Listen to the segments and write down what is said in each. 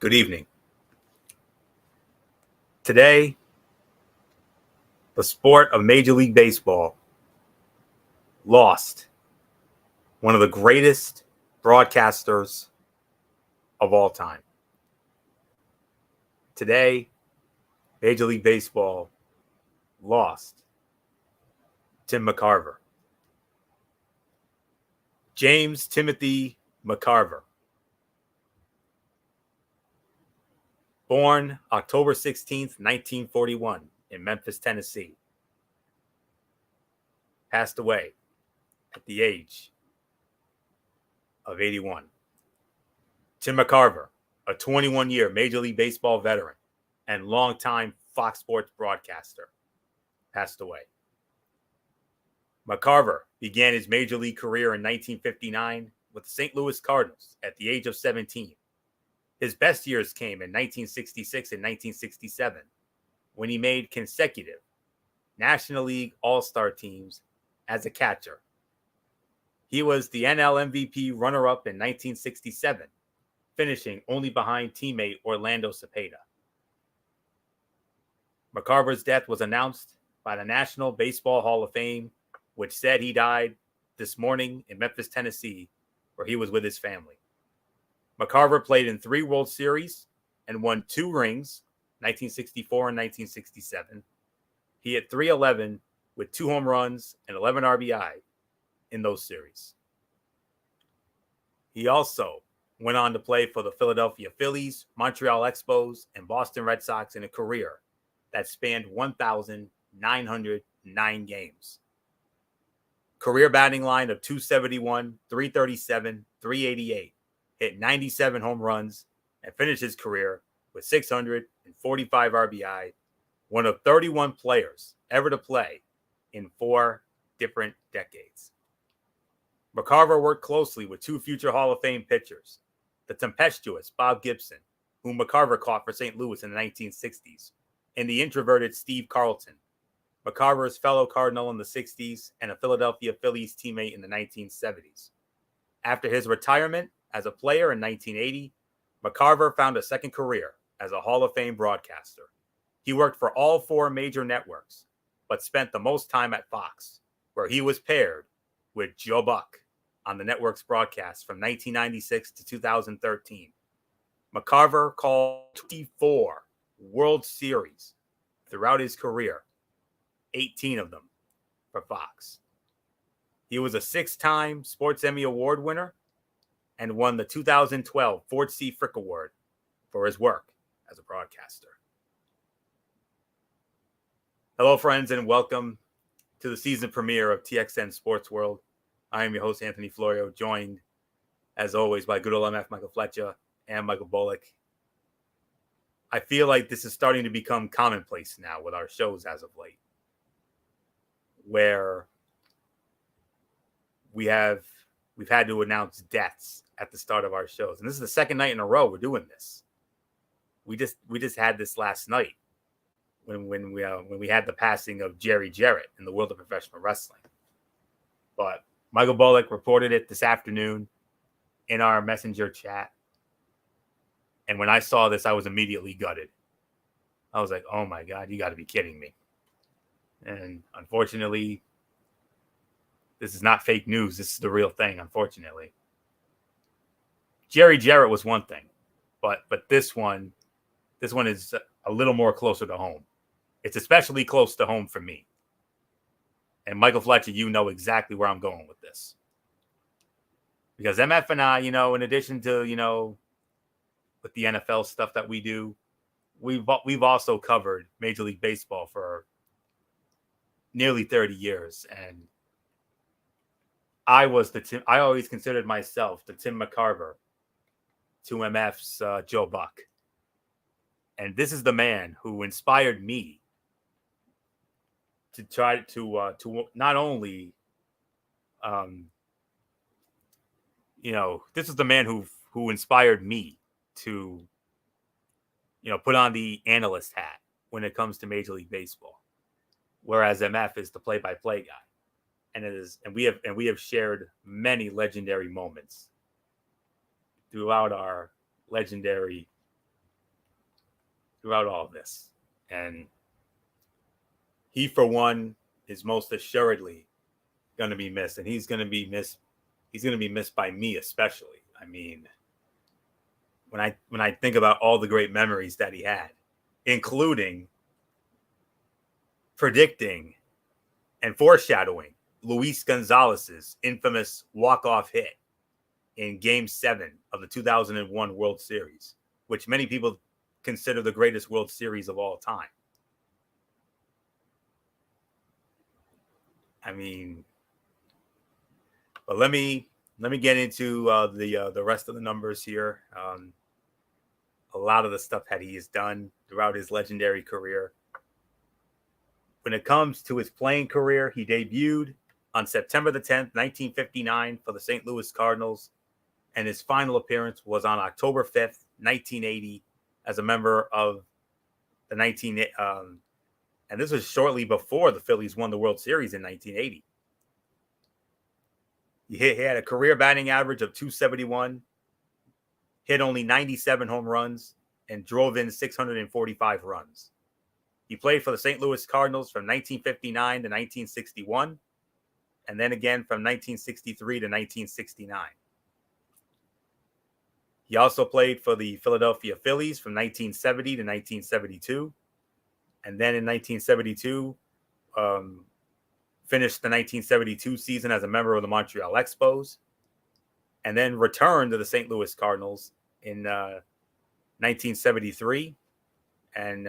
Good evening. Today, the sport of Major League Baseball lost one of the greatest broadcasters of all time. Today, Major League Baseball lost Tim McCarver. James Timothy McCarver, born October 16th, 1941, in Memphis, Tennessee, passed away at the age of 81. Tim McCarver, a 21-year Major League Baseball veteran and longtime Fox Sports broadcaster, passed away. McCarver began his Major League career in 1959 with the St. Louis Cardinals at the age of 17. His best years came in 1966 and 1967, when he made consecutive National League All-Star teams as a catcher. He was the NL MVP runner-up in 1967, finishing only behind teammate Orlando Cepeda. McCarver's death was announced by the National Baseball Hall of Fame, which said he died this morning in Memphis, Tennessee, where he was with his family. McCarver played in 3 World Series and won 2 rings, 1964 and 1967. He hit .311 with 2 home runs and 11 RBI in those series. He also went on to play for the Philadelphia Phillies, Montreal Expos, and Boston Red Sox in a career that spanned 1,909 games. Career batting line of .271, .337, .388, hit 97 home runs, and finished his career with 645 RBI, one of 31 players ever to play in 4 different decades. McCarver worked closely with 2 future Hall of Fame pitchers, the tempestuous Bob Gibson, whom McCarver caught for St. Louis in the 1960s, and the introverted Steve Carlton, McCarver's fellow Cardinal in the 60s and a Philadelphia Phillies teammate in the 1970s. After his retirement as a player in 1980, McCarver found a second career as a Hall of Fame broadcaster. He worked for all 4 major networks, but spent the most time at Fox, where he was paired with Joe Buck on the network's broadcast from 1996 to 2013. McCarver called 24 World Series throughout his career, 18 of them for Fox. He was a 6-time Sports Emmy Award winner and won the 2012 Ford C. Frick Award for his work as a broadcaster. Hello, friends, and welcome to the season premiere of TXN Sports World. I am your host, Anthony Florio, joined, as always, by good old MF Michael Fletcher and Michael Bullock. I feel like this is starting to become commonplace now with our shows as of late, where we've had to announce deaths at the start of our shows. And this is the second night in a row we're doing this. We just had this last night when we had the passing of Jerry Jarrett in the world of professional wrestling. But Michael Bullock reported it this afternoon in our messenger chat. And when I saw this, I was immediately gutted. I was like, oh my God, you got to be kidding me. And unfortunately, this is not fake news. This is the real thing, unfortunately. Jerry Jarrett was one thing, but this one is a little more closer to home. It's especially close to home for me. And Michael Fletcher, you know exactly where I'm going with this. Because MF and I, in addition to, with the NFL stuff that we do, we've also covered Major League Baseball for nearly 30 years. And I always considered myself the Tim McCarver to MF's Joe Buck. And this is the man who inspired me to try to not only, this is the man who inspired me to, put on the analyst hat when it comes to Major League Baseball, whereas MF is the play-by-play guy. And we have shared many legendary moments throughout our legendary throughout all of this. And he, for one, is most assuredly going to be missed. And he's going to be missed. He's going to be missed by me, especially. I mean, when I think about all the great memories that he had, including predicting and foreshadowing Luis Gonzalez's infamous walk-off hit in Game 7 of the 2001 World Series, which many people consider the greatest World Series of all time. I mean, but let me get into the rest of the numbers here. A lot of the stuff that he has done throughout his legendary career. When it comes to his playing career, he debuted on September the 10th, 1959 for the St. Louis Cardinals, and his final appearance was on October 5th, 1980 as a member of the and this was shortly before the Phillies won the World Series in 1980. He had a career batting average of .271, hit only 97 home runs, and drove in 645 runs. He played for the St. Louis Cardinals from 1959 to 1961, and then again from 1963 to 1969. He also played for the Philadelphia Phillies from 1970 to 1972, and then in 1972, finished the 1972 season as a member of the Montreal Expos, and then returned to the St. Louis Cardinals in 1973, and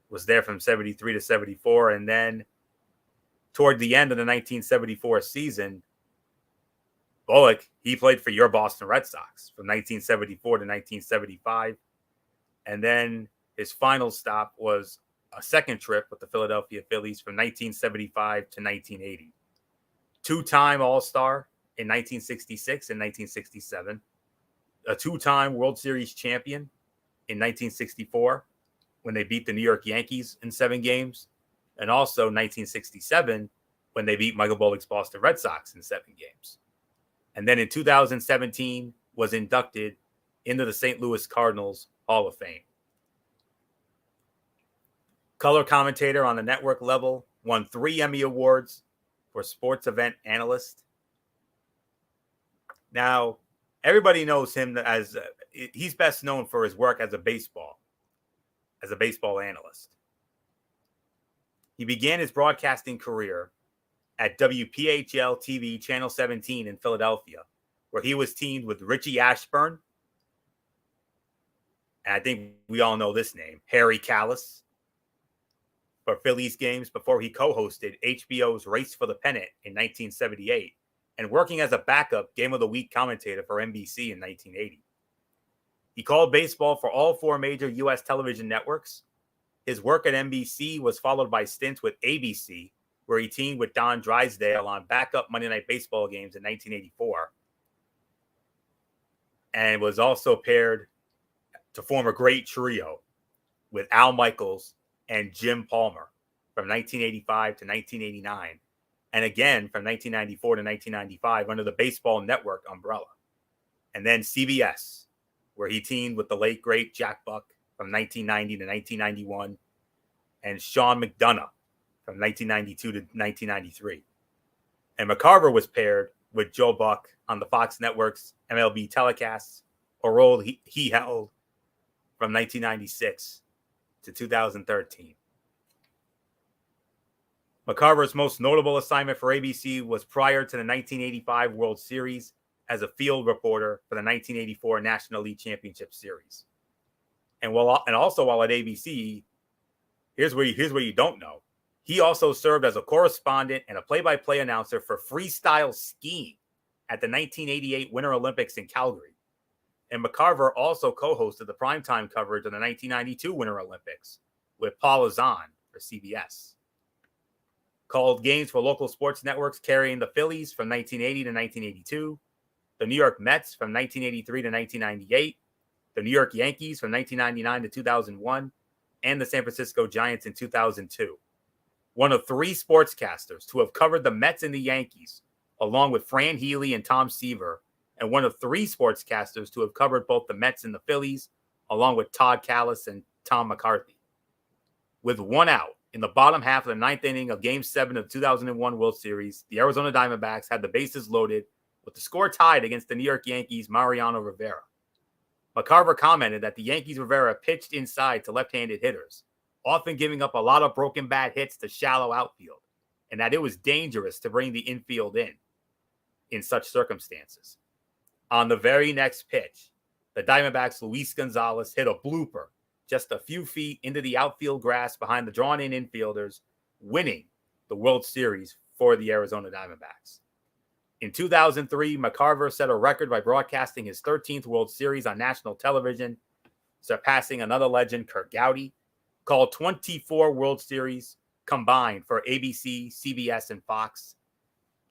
was there from 73 to 74. And then toward the end of the 1974 season, Bullock, he played for your Boston Red Sox from 1974 to 1975. And then his final stop was a second trip with the Philadelphia Phillies from 1975 to 1980. Two-time All-Star in 1966 and 1967. A two-time World Series champion in 1964 when they beat the New York Yankees in 7 games. And also 1967 when they beat Michael Bullock's Boston Red Sox in 7 games. And then in 2017 was inducted into the St. Louis Cardinals Hall of Fame. Color commentator on the network level, won 3 Emmy Awards for Sports Event Analyst. Now, everybody knows him as he's best known for his work as a baseball analyst. He began his broadcasting career at WPHL TV Channel 17 in Philadelphia, where he was teamed with Richie Ashburn, and I think we all know this name, Harry Callis, for Phillies games before he co-hosted HBO's Race for the Pennant in 1978 and working as a backup Game of the Week commentator for NBC in 1980. He called baseball for all 4 major U.S. television networks. His work at NBC was followed by stints with ABC, where he teamed with Don Drysdale on backup Monday Night Baseball games in 1984, and was also paired to form a great trio with Al Michaels and Jim Palmer from 1985 to 1989, and again from 1994 to 1995 under the Baseball Network umbrella. And then CBS, where he teamed with the late, great Jack Buck from 1990 to 1991, and Sean McDonough from 1992 to 1993. And McCarver was paired with Joe Buck on the Fox Network's MLB telecasts, a role he held from 1996 to 2013. McCarver's most notable assignment for ABC was prior to the 1985 World Series as a field reporter for the 1984 National League Championship Series. And also while at ABC, here's where you don't know. He also served as a correspondent and a play-by-play announcer for freestyle skiing at the 1988 Winter Olympics in Calgary. And McCarver also co-hosted the primetime coverage of the 1992 Winter Olympics with Paul Azan for CBS. Called games for local sports networks carrying the Phillies from 1980 to 1982, the New York Mets from 1983 to 1998, the New York Yankees from 1999 to 2001, and the San Francisco Giants in 2002. One of 3 sportscasters to have covered the Mets and the Yankees, along with Fran Healy and Tom Seaver, and one of 3 sportscasters to have covered both the Mets and the Phillies, along with Todd Callis and Tom McCarthy. With one out in the bottom half of the ninth inning of Game 7 of the 2001 World Series, the Arizona Diamondbacks had the bases loaded with the score tied against the New York Yankees' Mariano Rivera. McCarver commented that the Yankees' Rivera pitched inside to left-handed hitters, often giving up a lot of broken bat hits to shallow outfield, and that it was dangerous to bring the infield in such circumstances. On the very next pitch, the Diamondbacks' Luis Gonzalez hit a blooper just a few feet into the outfield grass behind the drawn-in infielders, winning the World Series for the Arizona Diamondbacks. In 2003, McCarver set a record by broadcasting his 13th World Series on national television, surpassing another legend, Curt Gowdy, called 24 World Series combined for ABC, CBS, and Fox.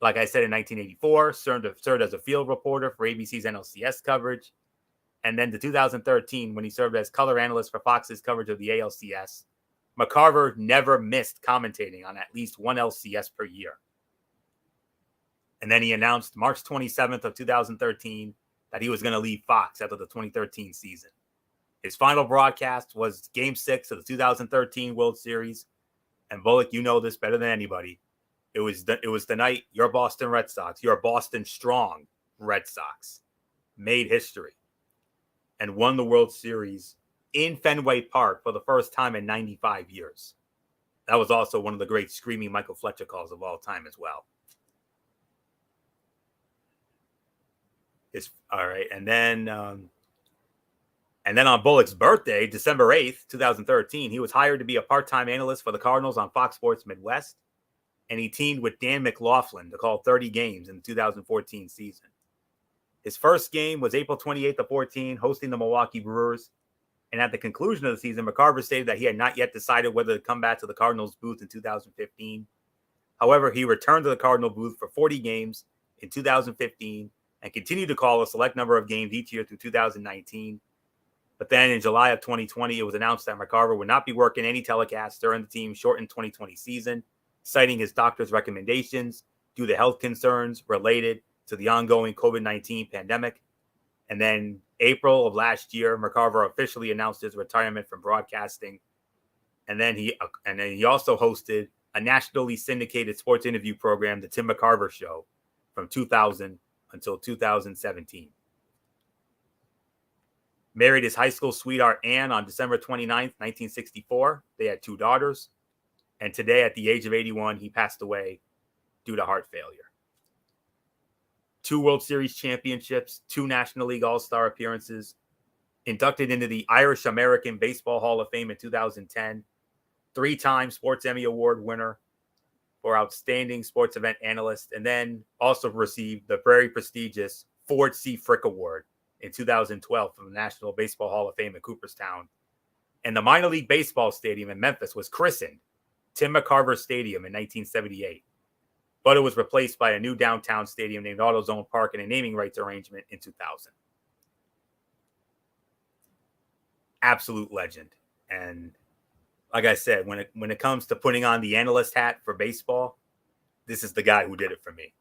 Like I said, in 1984, served as a field reporter for ABC's NLCS coverage. And then to 2013, when he served as color analyst for Fox's coverage of the ALCS, McCarver never missed commentating on at least one LCS per year. And then he announced March 27th of 2013 that he was going to leave Fox after the 2013 season. His final broadcast was Game 6 of the 2013 World Series. And Bullock, you know this better than anybody. It was the night your Boston Red Sox, your Boston strong Red Sox, made history and won the World Series in Fenway Park for the first time in 95 years. That was also one of the great screaming Michael Fletcher calls of all time as well. All right, and then on Bullock's birthday, December 8th, 2013, he was hired to be a part-time analyst for the Cardinals on Fox Sports Midwest, and he teamed with Dan McLaughlin to call 30 games in the 2014 season. His first game was April 28th of 14, hosting the Milwaukee Brewers, and at the conclusion of the season, McCarver stated that he had not yet decided whether to come back to the Cardinals booth in 2015. However, he returned to the Cardinal booth for 40 games in 2015 and continued to call a select number of games each year through 2019. But then in July of 2020, it was announced that McCarver would not be working any telecasts during the team's shortened 2020 season, citing his doctor's recommendations due to health concerns related to the ongoing COVID-19 pandemic. And then April of last year, McCarver officially announced his retirement from broadcasting. And then he also hosted a nationally syndicated sports interview program, The Tim McCarver Show, from 2000 until 2017. Married his high school sweetheart Ann on December 29th, 1964. They had 2 daughters. And today, at the age of 81, he passed away due to heart failure. 2 World Series championships, 2 National League All-Star appearances, inducted into the Irish American Baseball Hall of Fame in 2010, 3-time Sports Emmy Award winner for Outstanding Sports Event Analyst, and then also received the very prestigious Ford C. Frick Award in 2012 from the National Baseball Hall of Fame in Cooperstown. And the minor league baseball stadium in Memphis was christened Tim McCarver Stadium in 1978. But it was replaced by a new downtown stadium named AutoZone Park in a naming rights arrangement in 2000. Absolute legend. And like I said, when it comes to putting on the analyst hat for baseball, this is the guy who did it for me.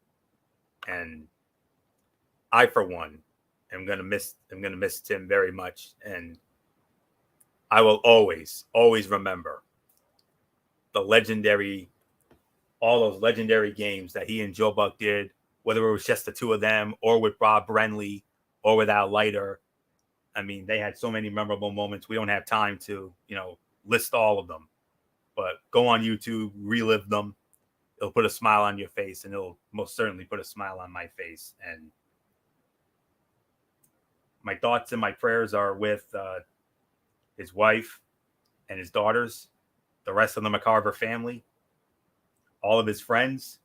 And I, for one, am gonna miss Tim very much. And I will always remember all those legendary games that he and Joe Buck did, whether it was just the 2 of them or with Bob Brenly or with Al Leiter. I mean, they had so many memorable moments. We don't have time to, list all of them, but go on YouTube, relive them. It'll put a smile on your face, and it'll most certainly put a smile on my face. And my thoughts and my prayers are with his wife and his daughters, the rest of the McCarver family, all of his friends,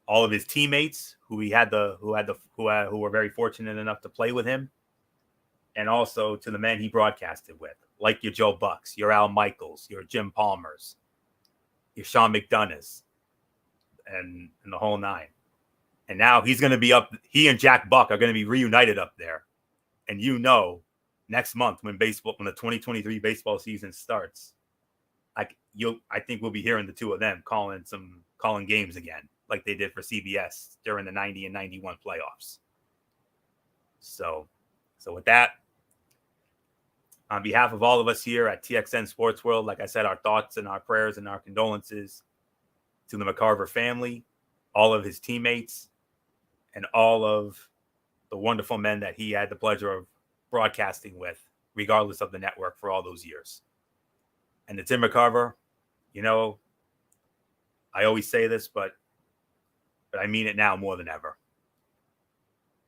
all of his teammates who were very fortunate enough to play with him, and also to the men he broadcasted with, like your Joe Bucks, your Al Michaels, your Jim Palmers, your Sean McDonoughs, and the whole nine. And now he's going to be up. He and Jack Buck are going to be reunited up there. And next month when the 2023 baseball season starts, I think we'll be hearing the 2 of them calling games again, like they did for CBS during the 90 and 91 playoffs. So with that, On behalf of all of us here at TXN Sports World, like I said, our thoughts and our prayers and our condolences to the McCarver family, all of his teammates, and all of the wonderful men that he had the pleasure of broadcasting with, regardless of the network, for all those years. And to Tim McCarver, you know, I always say this, but I mean it now more than ever.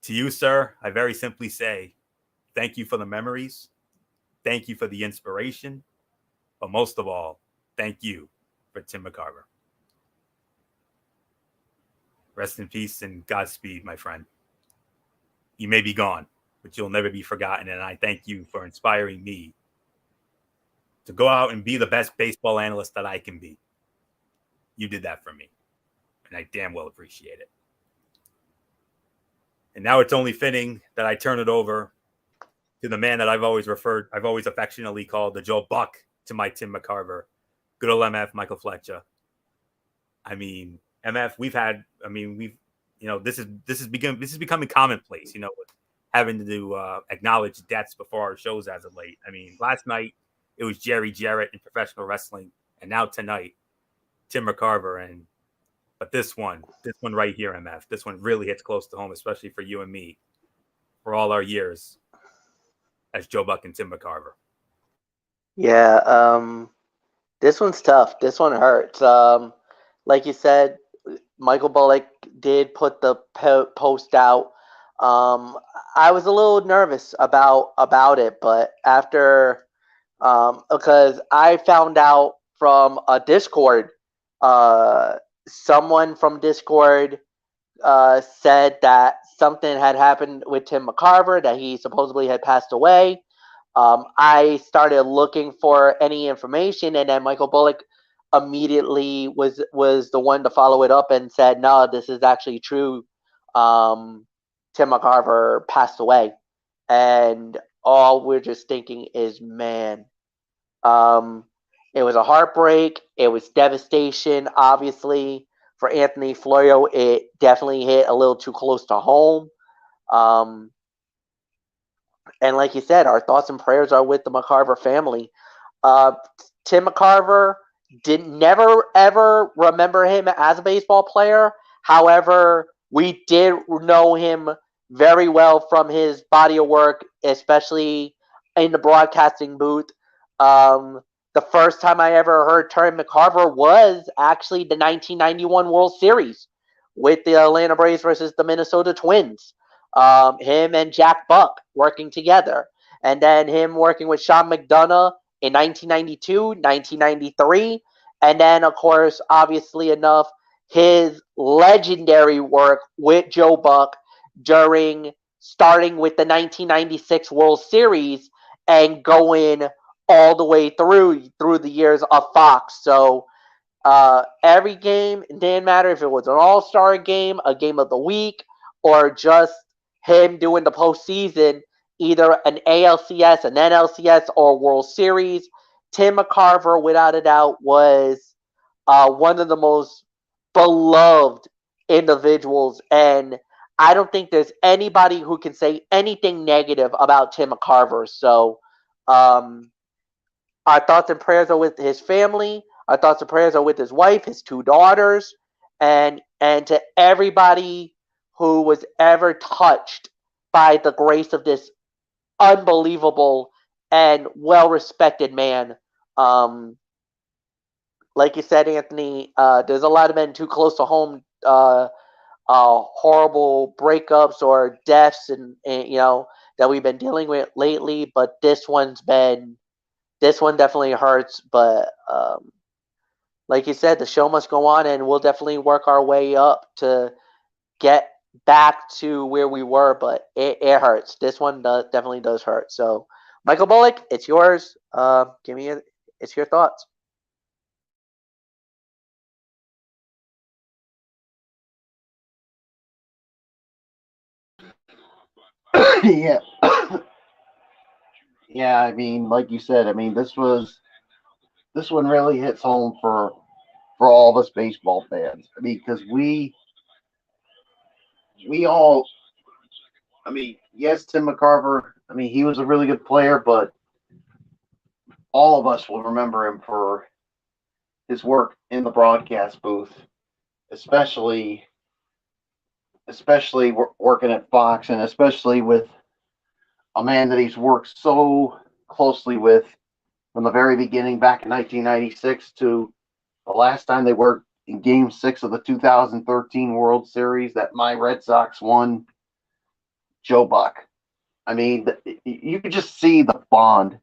To you, sir, I very simply say thank you for the memories. Thank you for the inspiration. But most of all, thank you for Tim McCarver. Rest in peace and Godspeed, my friend. You may be gone, but you'll never be forgotten. And I thank you for inspiring me to go out and be the best baseball analyst that I can be. You did that for me, and I damn well appreciate it. And now it's only fitting that I turn it over to the man that I've always affectionately called the Joe Buck to my Tim McCarver, good old MF, Michael Fletcher. I mean, MF, this is becoming commonplace, having to acknowledge deaths before our shows as of late. I mean, last night it was Jerry Jarrett in professional wrestling, and now tonight, Tim McCarver. But this one right here, MF, this one really hits close to home, especially for you and me, for all our years as Joe Buck and Tim McCarver. Yeah, this one's tough. This one hurts. Like you said, Michael Bullock did put the post out. I was a little nervous about it, but after because I found out from a Discord, someone from Discord said that something had happened with Tim McCarver, that he supposedly had passed away. I started looking for any information, and then Michael Bullock immediately was the one to follow it up and said, "No, this is actually true. Tim McCarver passed away," and all we're just thinking is, man, it was a heartbreak. It was devastation, obviously. For Anthony Florio, it definitely hit a little too close to home. And like you said, our thoughts and prayers are with the McCarver family. Uh, Tim McCarver never ever remember him as a baseball player. However, we did know him very well from his body of work, especially in the broadcasting booth. The first time I ever heard Tim McCarver was actually the 1991 World Series with the Atlanta Braves versus the Minnesota Twins. Him and Jack Buck working together, and then him working with Sean McDonough in 1992, 1993, and then, of course, obviously enough, his legendary work with Joe Buck starting with the 1996 World Series and going all the way through the years of Fox. So every game, it didn't matter if it was an all-star game, a game of the week, or just him doing the postseason, either an ALCS, an NLCS, or World Series. Tim McCarver, without a doubt, was one of the most beloved individuals, and I don't think there's anybody who can say anything negative about Tim McCarver. So our thoughts and prayers are with his family. Our thoughts and prayers are with his wife, his two daughters, and to everybody who was ever touched by the grace of this unbelievable and well-respected man. Like you said, Anthony, there's a lot of men too close to home, horrible breakups or deaths, and that we've been dealing with lately. But this one definitely hurts. But like you said, the show must go on, and we'll definitely work our way up to get back to where we were. But it hurts. This one definitely does hurt. So, Michael Bullock, it's yours. It's your thoughts. Yeah. Yeah, I mean, like you said, I mean, this one really hits home for all of us baseball fans. I mean, because we all, I mean, yes, Tim McCarver, I mean, he was a really good player, but all of us will remember him for his work in the broadcast booth, especially working at Fox, and especially with a man that he's worked so closely with from the very beginning back in 1996 to the last time they worked in Game 6 of the 2013 World Series that my Red Sox won. Joe Buck. I mean, you could just see the bond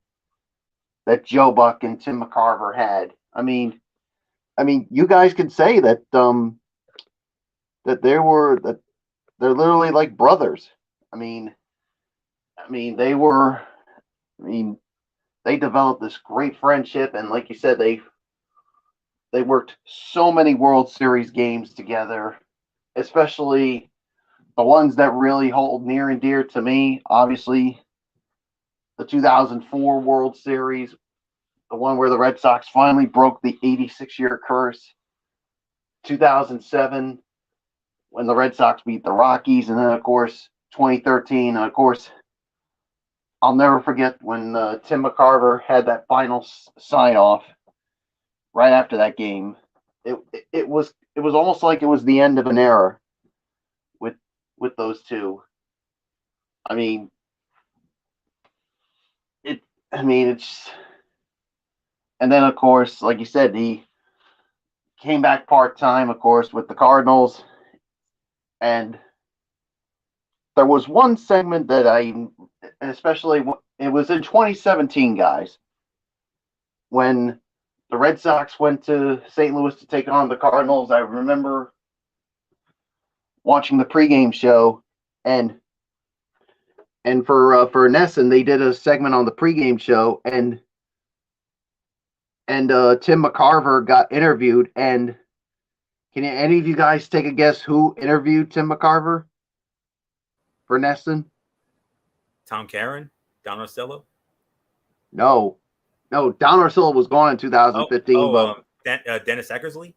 that Joe Buck and Tim McCarver had. I mean, you guys could say that that they're literally like brothers. I mean, they were. I mean, they developed this great friendship, and like you said, they worked so many World Series games together, especially the ones that really hold near and dear to me. Obviously, the 2004 World Series, the one where the Red Sox finally broke the 86-year curse. 2007, when the Red Sox beat the Rockies, and then of course 2013. Of course, I'll never forget when Tim McCarver had that final sign off right after that game. It was almost like it was the end of an era with those two. I mean, it's, and then of course, like you said, he came back part-time, of course, with the Cardinals, and there was one segment that especially it was in 2017, guys, when the Red Sox went to St. Louis to take on the Cardinals. I remember watching the pregame show, and for Nesson, they did a segment on the pregame show, and Tim McCarver got interviewed. And can any of you guys take a guess who interviewed Tim McCarver for Nesson? Tom Caron, Don Orsillo. No, Don Orsillo was gone in 2015. But Dennis Eckersley.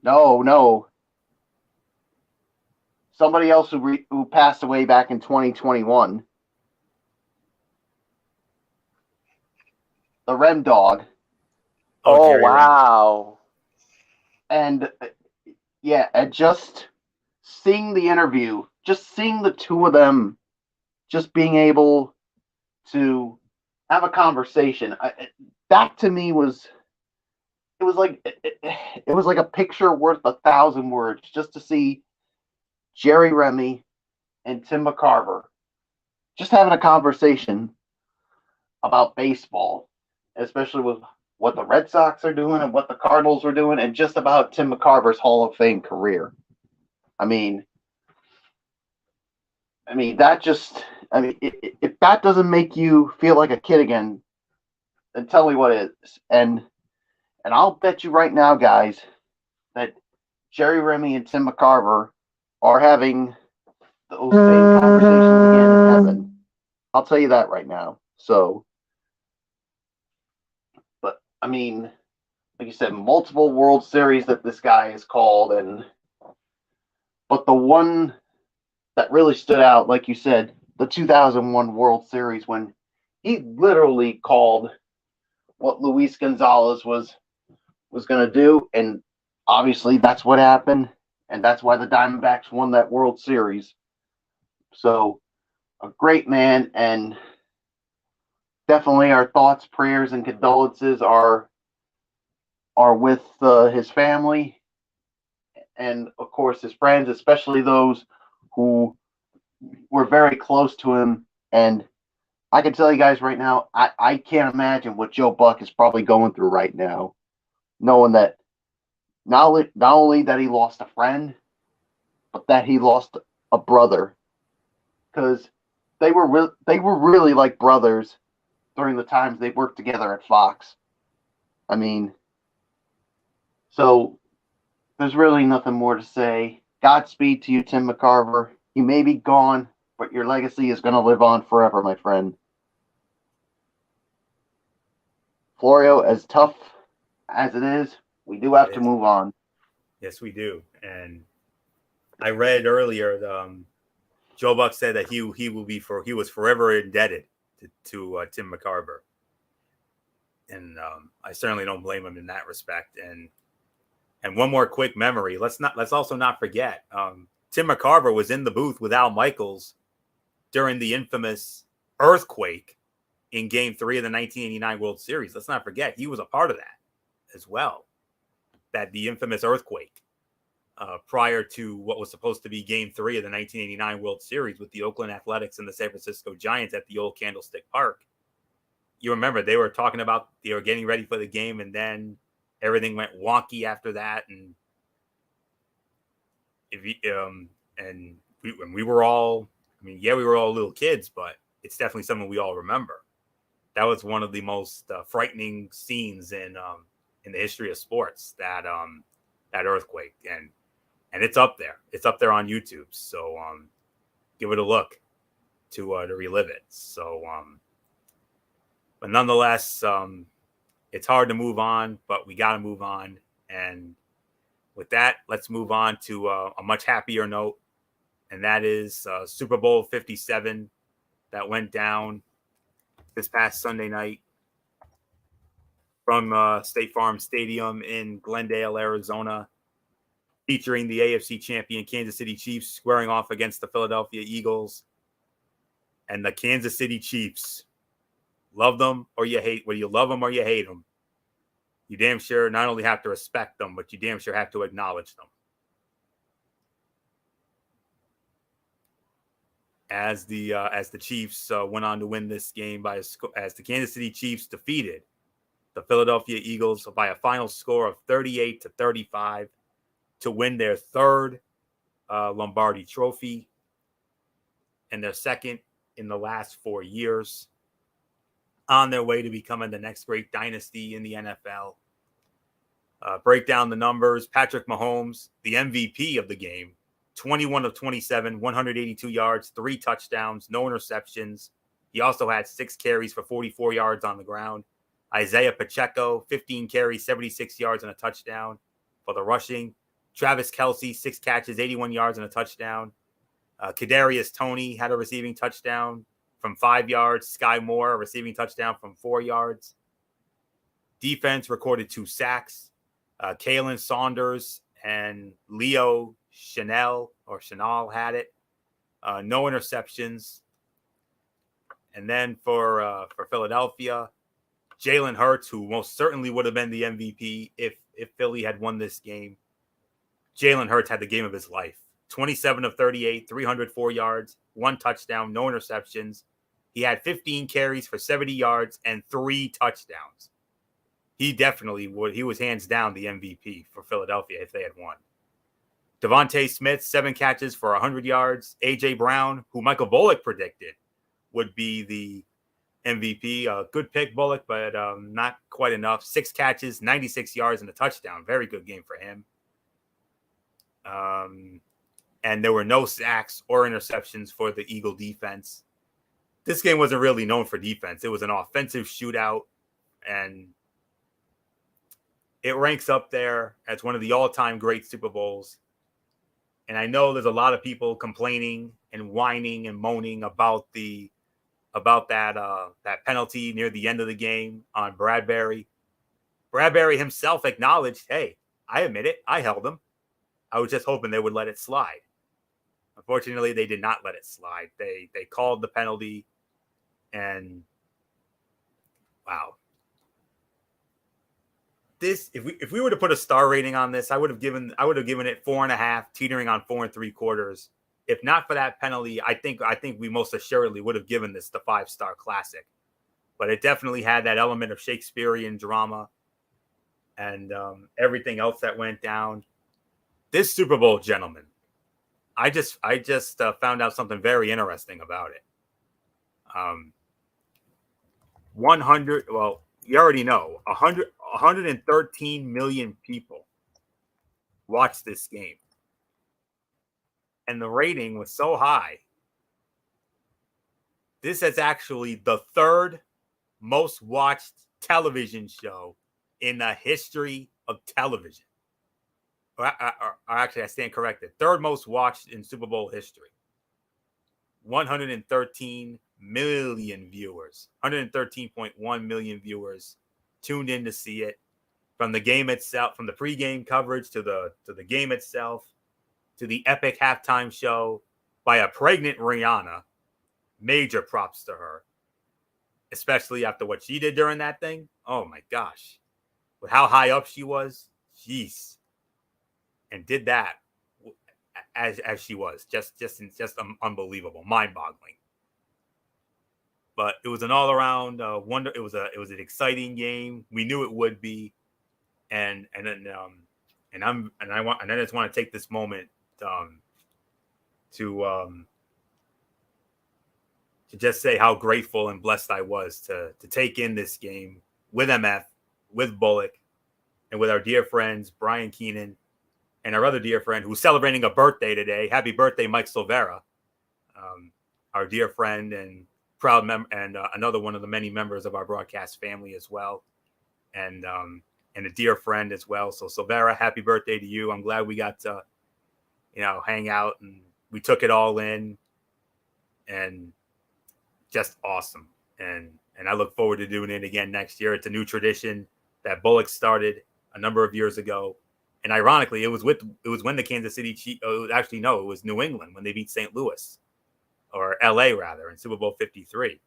No. Somebody else who passed away back in 2021. The Rem Dog. Oh, wow. And yeah, and just seeing the interview, just seeing the two of them, just being able to have a conversation, that to me was like a picture worth 1,000 words, just to see Jerry Remy and Tim McCarver just having a conversation about baseball, especially with what the Red Sox are doing and what the Cardinals are doing, and just about Tim McCarver's Hall of Fame career. I mean, that just, if that doesn't make you feel like a kid again, then tell me what is. And I'll bet you right now, guys, that Jerry Remy and Tim McCarver are having those same conversations again in heaven. I'll tell you that right now. So, but I mean, like you said, multiple World Series that this guy has called, but the one that really stood out, like you said, the 2001 World Series, when he literally called what Luis Gonzalez was going to do, and obviously that's what happened, and that's why the Diamondbacks won that World Series. So, a great man, and definitely our thoughts, prayers, and condolences are with his family, and of course his friends, especially those who were very close to him. And I can tell you guys right now, I can't imagine what Joe Buck is probably going through right now, knowing that not only that he lost a friend, but that he lost a brother, because they were really like brothers during the times they worked together at Fox. I mean, so there's really nothing more to say. Godspeed to you, Tim McCarver. You may be gone, but your legacy is going to live on forever, my friend. Florio, as tough as it is, we do have to move on. Yes, we do. And I read earlier, Joe Buck said that he was forever indebted to Tim McCarver. And I certainly don't blame him in that respect. And one more quick memory. Let's also not forget. Tim McCarver was in the booth with Al Michaels during the infamous earthquake in Game 3 of the 1989 World Series. Let's not forget he was a part of that as well. The infamous earthquake prior to what was supposed to be Game 3 of the 1989 World Series with the Oakland Athletics and the San Francisco Giants at the old Candlestick Park. You remember they were talking about they were getting ready for the game, and then everything went wonky after that. And we were all, we were all little kids, but it's definitely something we all remember. That was one of the most frightening scenes in the history of sports. That earthquake, and it's up there. It's up there on YouTube. So give it a look to relive it. So, but nonetheless, it's hard to move on, but we got to move on. And with that, let's move on to a much happier note, and that is Super Bowl 57 that went down this past Sunday night from State Farm Stadium in Glendale, Arizona, featuring the AFC champion Kansas City Chiefs squaring off against the Philadelphia Eagles. And the Kansas City Chiefs, love them or you hate, whether you love them or you hate them, you damn sure not only have to respect them, but you damn sure have to acknowledge them. As the Chiefs went on to win this game as the Kansas City Chiefs defeated the Philadelphia Eagles by a final score of 38-35 to win their third Lombardi Trophy and their second in the last 4 years, on their way to becoming the next great dynasty in the NFL. Break down the numbers. Patrick Mahomes, the MVP of the game, 21 of 27, 182 yards, 3 touchdowns, no interceptions. He also had 6 carries for 44 yards on the ground. Isaiah Pacheco, 15 carries, 76 yards and a touchdown for the rushing. Travis Kelce, 6 catches, 81 yards and a touchdown. Kadarius Toney had a receiving touchdown from 5 yards. Sky Moore, a receiving touchdown from 4 yards. Defense recorded 2 sacks. Kalen Saunders and Leo Chanel had it. No interceptions. And then for Philadelphia, Jalen Hurts, who most certainly would have been the MVP if Philly had won this game. Jalen Hurts had the game of his life. 27 of 38, 304 yards, 1 touchdown, no interceptions. He had 15 carries for 70 yards and 3 touchdowns. He definitely would. He was hands down the MVP for Philadelphia if they had won. Devontae Smith, 7 catches for 100 yards. A.J. Brown, who Michael Bullock predicted would be the MVP. Good pick, Bullock, but not quite enough. 6 catches, 96 yards, and a touchdown. Very good game for him. And there were no sacks or interceptions for the Eagle defense. This game wasn't really known for defense. It was an offensive shootout, and it ranks up there as one of the all-time great Super Bowls. And I know there's a lot of people complaining and whining and moaning about that penalty near the end of the game on Bradbury. Bradbury himself acknowledged, hey, I admit it, I held him. I was just hoping they would let it slide. Unfortunately, they did not let it slide. They called the penalty, and wow. This, if we were to put a star rating on this, I would have given it 4.5, teetering on 4 3/4. If not for that penalty, I think we most assuredly would have given this the 5-star classic. But it definitely had that element of Shakespearean drama and everything else that went down. This Super Bowl, gentlemen, I just found out something very interesting about it. 100. Well, you already know 113 million people watched this game, and the rating was so high. This is actually the 3rd most watched television show in the history of television. Or actually, I stand corrected. 3rd most watched in Super Bowl history. 113 million viewers. 113.1 million viewers tuned in to see it. From the game itself, from the pregame coverage to the game itself, to the epic halftime show by a pregnant Rihanna. Major props to her, especially after what she did during that thing. Oh my gosh, with how high up she was, jeez, and did that as she was, just unbelievable, mind-boggling. But it was an all-around wonder. It was an exciting game. We knew it would be. And I just want to take this moment to just say how grateful and blessed I was to take in this game with MF, with Bullock, and with our dear friends Brian Keenan and our other dear friend who's celebrating a birthday today. Happy birthday, Mike Silvera, our dear friend and proud member, and another one of the many members of our broadcast family as well, and a dear friend as well. So Silvera, happy birthday to you. I'm glad we got to, hang out, and we took it all in, and just awesome. And I look forward to doing it again next year. It's a new tradition that Bullock started a number of years ago. And ironically, it was when the Kansas City Chiefs, it was New England when they beat St. Louis, or LA rather, in Super Bowl 53.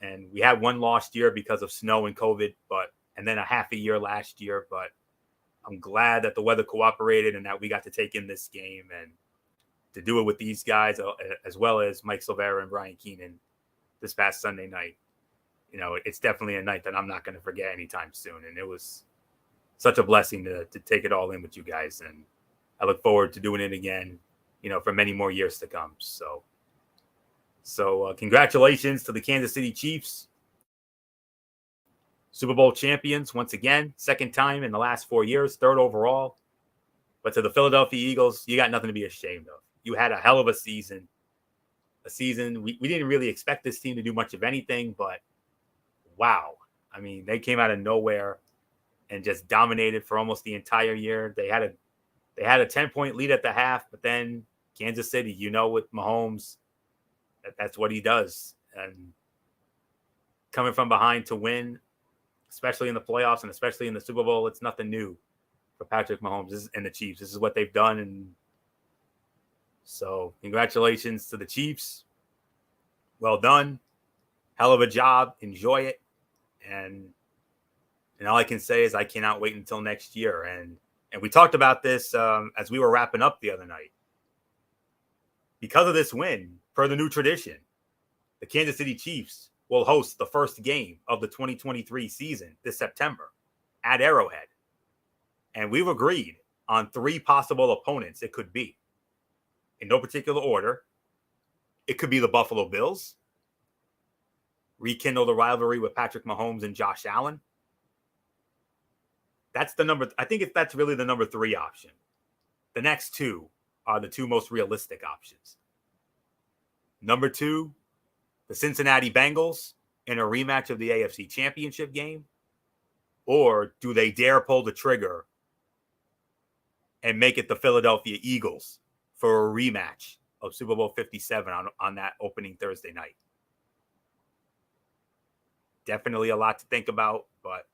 And we had one lost year because of snow and COVID, and then a half a year last year. But I'm glad that the weather cooperated and that we got to take in this game and to do it with these guys, as well as Mike Silvera and Brian Keenan this past Sunday night. It's definitely a night that I'm not going to forget anytime soon. And it was such a blessing to take it all in with you guys. And I look forward to doing it again, for many more years to come. So congratulations to the Kansas City Chiefs, Super Bowl champions once again, second time in the last 4 years, third overall. But to the Philadelphia Eagles, you got nothing to be ashamed of. You had a hell of a season. We didn't really expect this team to do much of anything, but wow. I mean, they came out of nowhere and just dominated for almost the entire year. They had a 10-point lead at the half, but then Kansas City, with Mahomes, that's what he does. And coming from behind to win, especially in the playoffs and especially in the Super Bowl, it's nothing new for Patrick Mahomes and the Chiefs. This is what they've done. And so congratulations to the Chiefs. Well done. Hell of a job. Enjoy it. And all I can say is I cannot wait until next year. And we talked about this as we were wrapping up the other night. Because of this win, per the new tradition, the Kansas City Chiefs will host the first game of the 2023 season this September at Arrowhead. And we've agreed on 3 possible opponents it could be. In no particular order. It could be the Buffalo Bills. Rekindle the rivalry with Patrick Mahomes and Josh Allen. That's the number. I think that's really the number 3 option. The next 2 are the 2 most realistic options. Number 2, the Cincinnati Bengals in a rematch of the AFC Championship game. Or do they dare pull the trigger and make it the Philadelphia Eagles for a rematch of Super Bowl 57 on that opening Thursday night? Definitely a lot to think about, but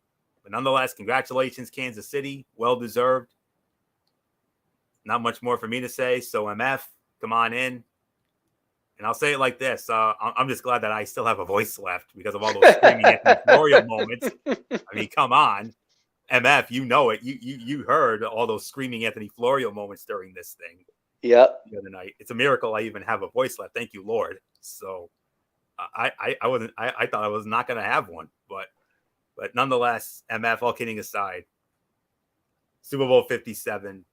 nonetheless, congratulations, Kansas City. Well-deserved. Not much more for me to say, so MF, come on in. And I'll say it like this. I'm just glad that I still have a voice left because of all those screaming Anthony Florio moments. I mean, come on. MF, you know it. You heard all those screaming Anthony Florio moments during this thing. Yep. The other night. It's a miracle I even have a voice left. Thank you, Lord. So I thought I was not going to have one, but nonetheless, MF, all kidding aside, Super Bowl 57,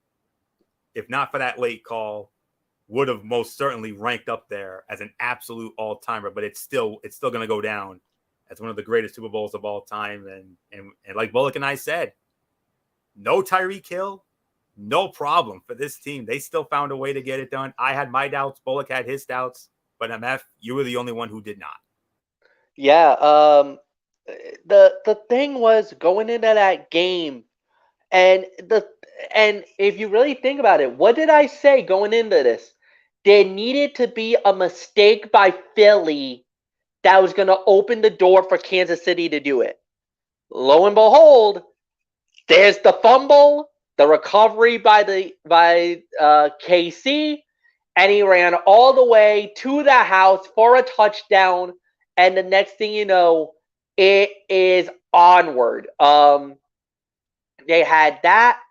if not for that late call, would have most certainly ranked up there as an absolute all-timer, but it's still going to go down as one of the greatest Super Bowls of all time. And like Bullock and I said, no Tyreek Hill, no problem for this team. They still found a way to get it done. I had my doubts. Bullock had his doubts. But MF, you were the only one who did not. Yeah. The thing was going into that game, and if you really think about it, what did I say going into this? There needed to be a mistake by Philly that was going to open the door for Kansas City to do it. lo and behold, there's the fumble, the recovery by KC, and he ran all the way to the house for a touchdown. And the next thing you know, it is onward. They had that.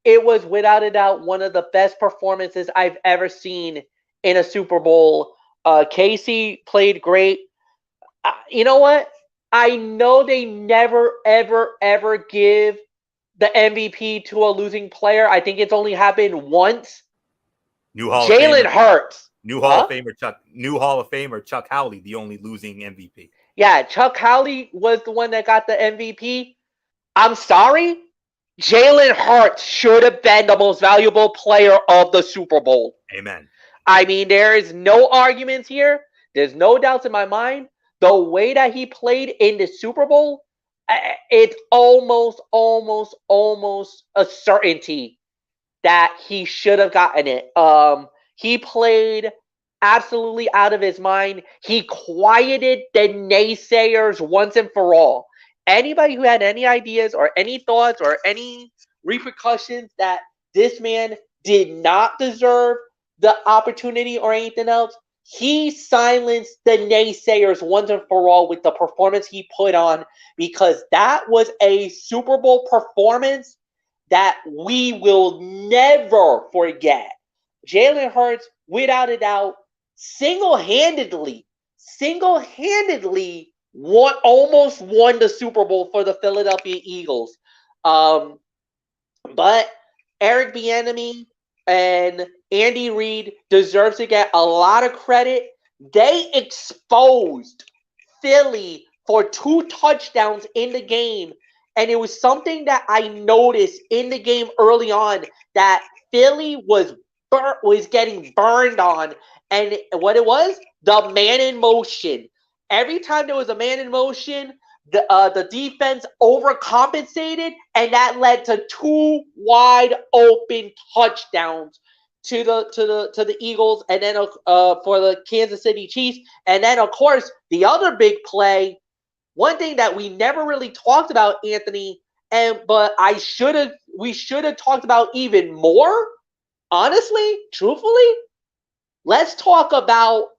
It was without a doubt one of the best performances I've ever seen in a Super Bowl. Casey played great. You know what? I know they never, ever, ever give the MVP to a losing player. I think it's only happened once. Jalen Hurts. New Hall of Famer Chuck Howley, the only losing MVP. Yeah, Chuck Howley was the one that got the MVP. I'm sorry. Jalen Hurts should have been the most valuable player of the Super Bowl. Amen. I mean, there is no arguments here. There's no doubts in my mind. The way that he played in the Super Bowl, it's almost a certainty that he should have gotten it. He played absolutely out of his mind. He quieted the naysayers once and for all. Anybody who had any ideas or any thoughts or any repercussions that this man did not deserve the opportunity or anything else, he silenced the naysayers once and for all with the performance he put on, because that was a Super Bowl performance that we will never forget. Jalen Hurts, without a doubt, single-handedly almost won the Super Bowl for the Philadelphia Eagles. But Eric Bieniemy and Andy Reid deserves to get a lot of credit. They exposed Philly for 2 touchdowns in the game, and it was something that I noticed in the game early on, that Philly was getting burned on, and what it was, the man in motion. Every time there was a man in motion, the defense overcompensated, and that led to 2 wide open touchdowns to the Eagles, and then for the Kansas City Chiefs. And then, of course, the other big play, one thing that we never really talked about, Anthony, but we should have talked about even more, honestly, truthfully. Let's talk about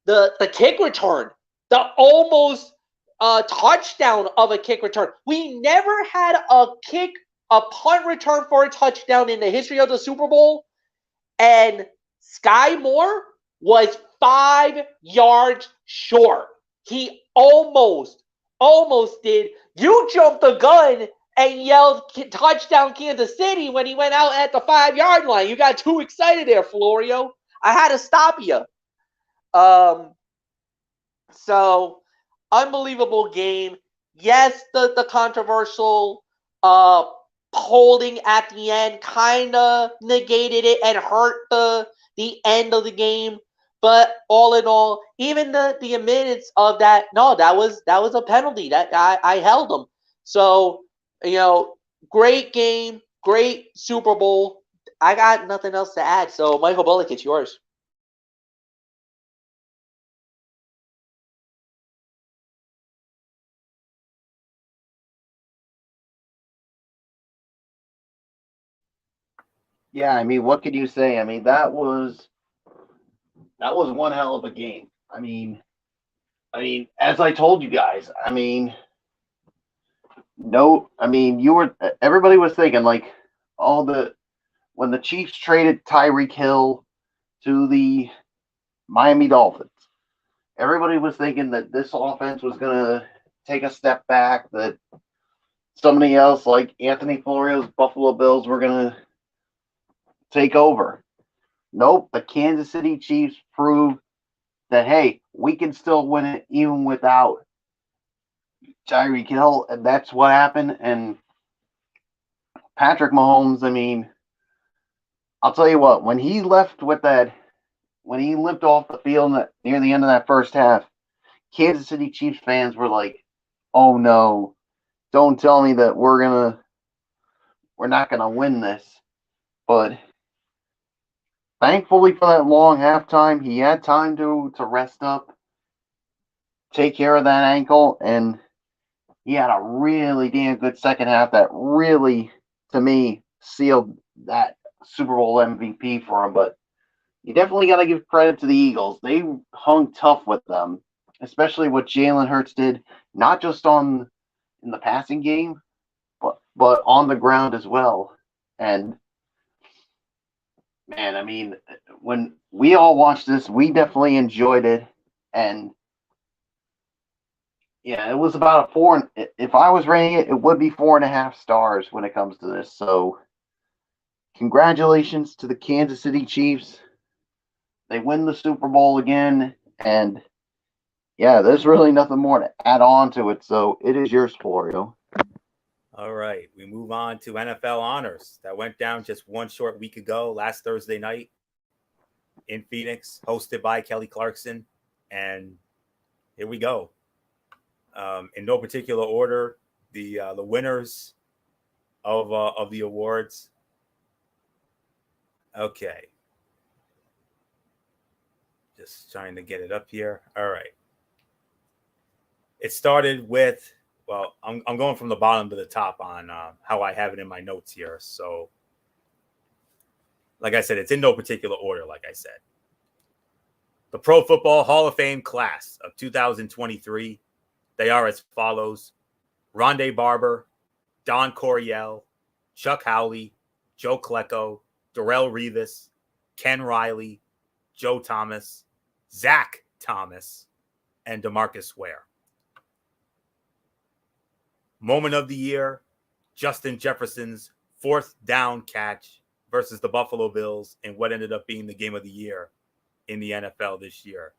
the kick return, the almost touchdown of a kick return. We never had a punt return for a touchdown in the history of the Super Bowl, and Sky Moore was 5 yards short. He almost did. You jumped the gun and yelled touchdown Kansas City when he went out at the 5-yard line. You got too excited there, Florio. I had to stop you. So, unbelievable game. Yes, the controversial holding at the end kind of negated it and hurt the end of the game. But all in all, even the minutes of that, no, that was a penalty. That I held them. So, great game, great Super Bowl. I got nothing else to add. So, Michael Bullock, it's yours. Yeah, I mean, what could you say? I mean, that was one hell of a game. I mean, as I told you guys, everybody was thinking like when the Chiefs traded Tyreek Hill to the Miami Dolphins, everybody was thinking that this offense was gonna take a step back, that somebody else like Anthony Florio's Buffalo Bills were gonna take over. Nope, the Kansas City Chiefs proved that, hey, we can still win it even without Tyreek Hill, and that's what happened. And Patrick Mahomes, I mean, I'll tell you what, when he limped off the field near the end of that first half, Kansas City Chiefs fans were like, oh no, don't tell me that we're not gonna win this. But thankfully for that long halftime, he had time to rest up, take care of that ankle, and he had a really damn good second half that really, to me, sealed that Super Bowl MVP for him. But you definitely got to give credit to the Eagles. They hung tough with them, especially what Jalen Hurts did, not just in the passing game, but on the ground as well. And man, I mean, when we all watched this, we definitely enjoyed it. And yeah, it was about a four. If I was rating it, it would be 4.5 stars when it comes to this. So, congratulations to the Kansas City Chiefs. They win the Super Bowl again, and yeah, there's really nothing more to add on to it. So, it is yours, Florio. All right, we move on to NFL honors that went down just one short week ago, last Thursday night in Phoenix, hosted by Kelly Clarkson, and here we go. In no particular order, the winners of the awards. Okay, just trying to get it up here. All right, it started with, well, I'm going from the bottom to the top on how I have it in my notes here. So, like I said, it's in no particular order. Like I said, the Pro Football Hall of Fame class of 2023. They are as follows: Rondé Barber, Don Coryell, Chuck Howley, Joe Klecko, Darrelle Revis, Ken Riley, Joe Thomas, Zach Thomas, and DeMarcus Ware. Moment of the year, Justin Jefferson's fourth down catch versus the Buffalo Bills in what ended up being the game of the year in the NFL this year.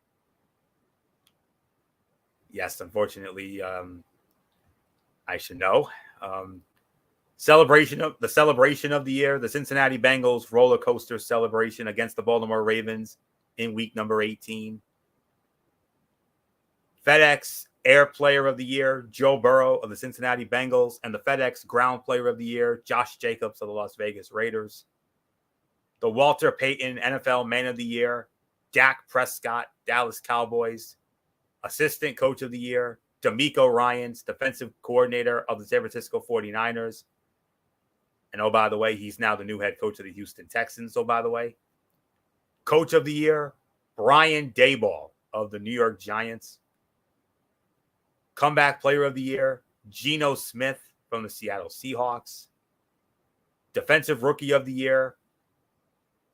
Yes, unfortunately, I should know. Celebration of the year, the Cincinnati Bengals roller coaster celebration against the Baltimore Ravens in week number 18. FedEx Air Player of the Year, Joe Burrow of the Cincinnati Bengals, and the FedEx Ground Player of the Year, Josh Jacobs of the Las Vegas Raiders. The Walter Payton NFL Man of the Year, Dak Prescott, Dallas Cowboys. Assistant Coach of the Year, DeMeco Ryans, Defensive Coordinator of the San Francisco 49ers. And oh, by the way, he's now the new head coach of the Houston Texans. Oh, by the way, Coach of the Year, Brian Daboll of the New York Giants. Comeback Player of the Year, Geno Smith from the Seattle Seahawks. Defensive Rookie of the Year,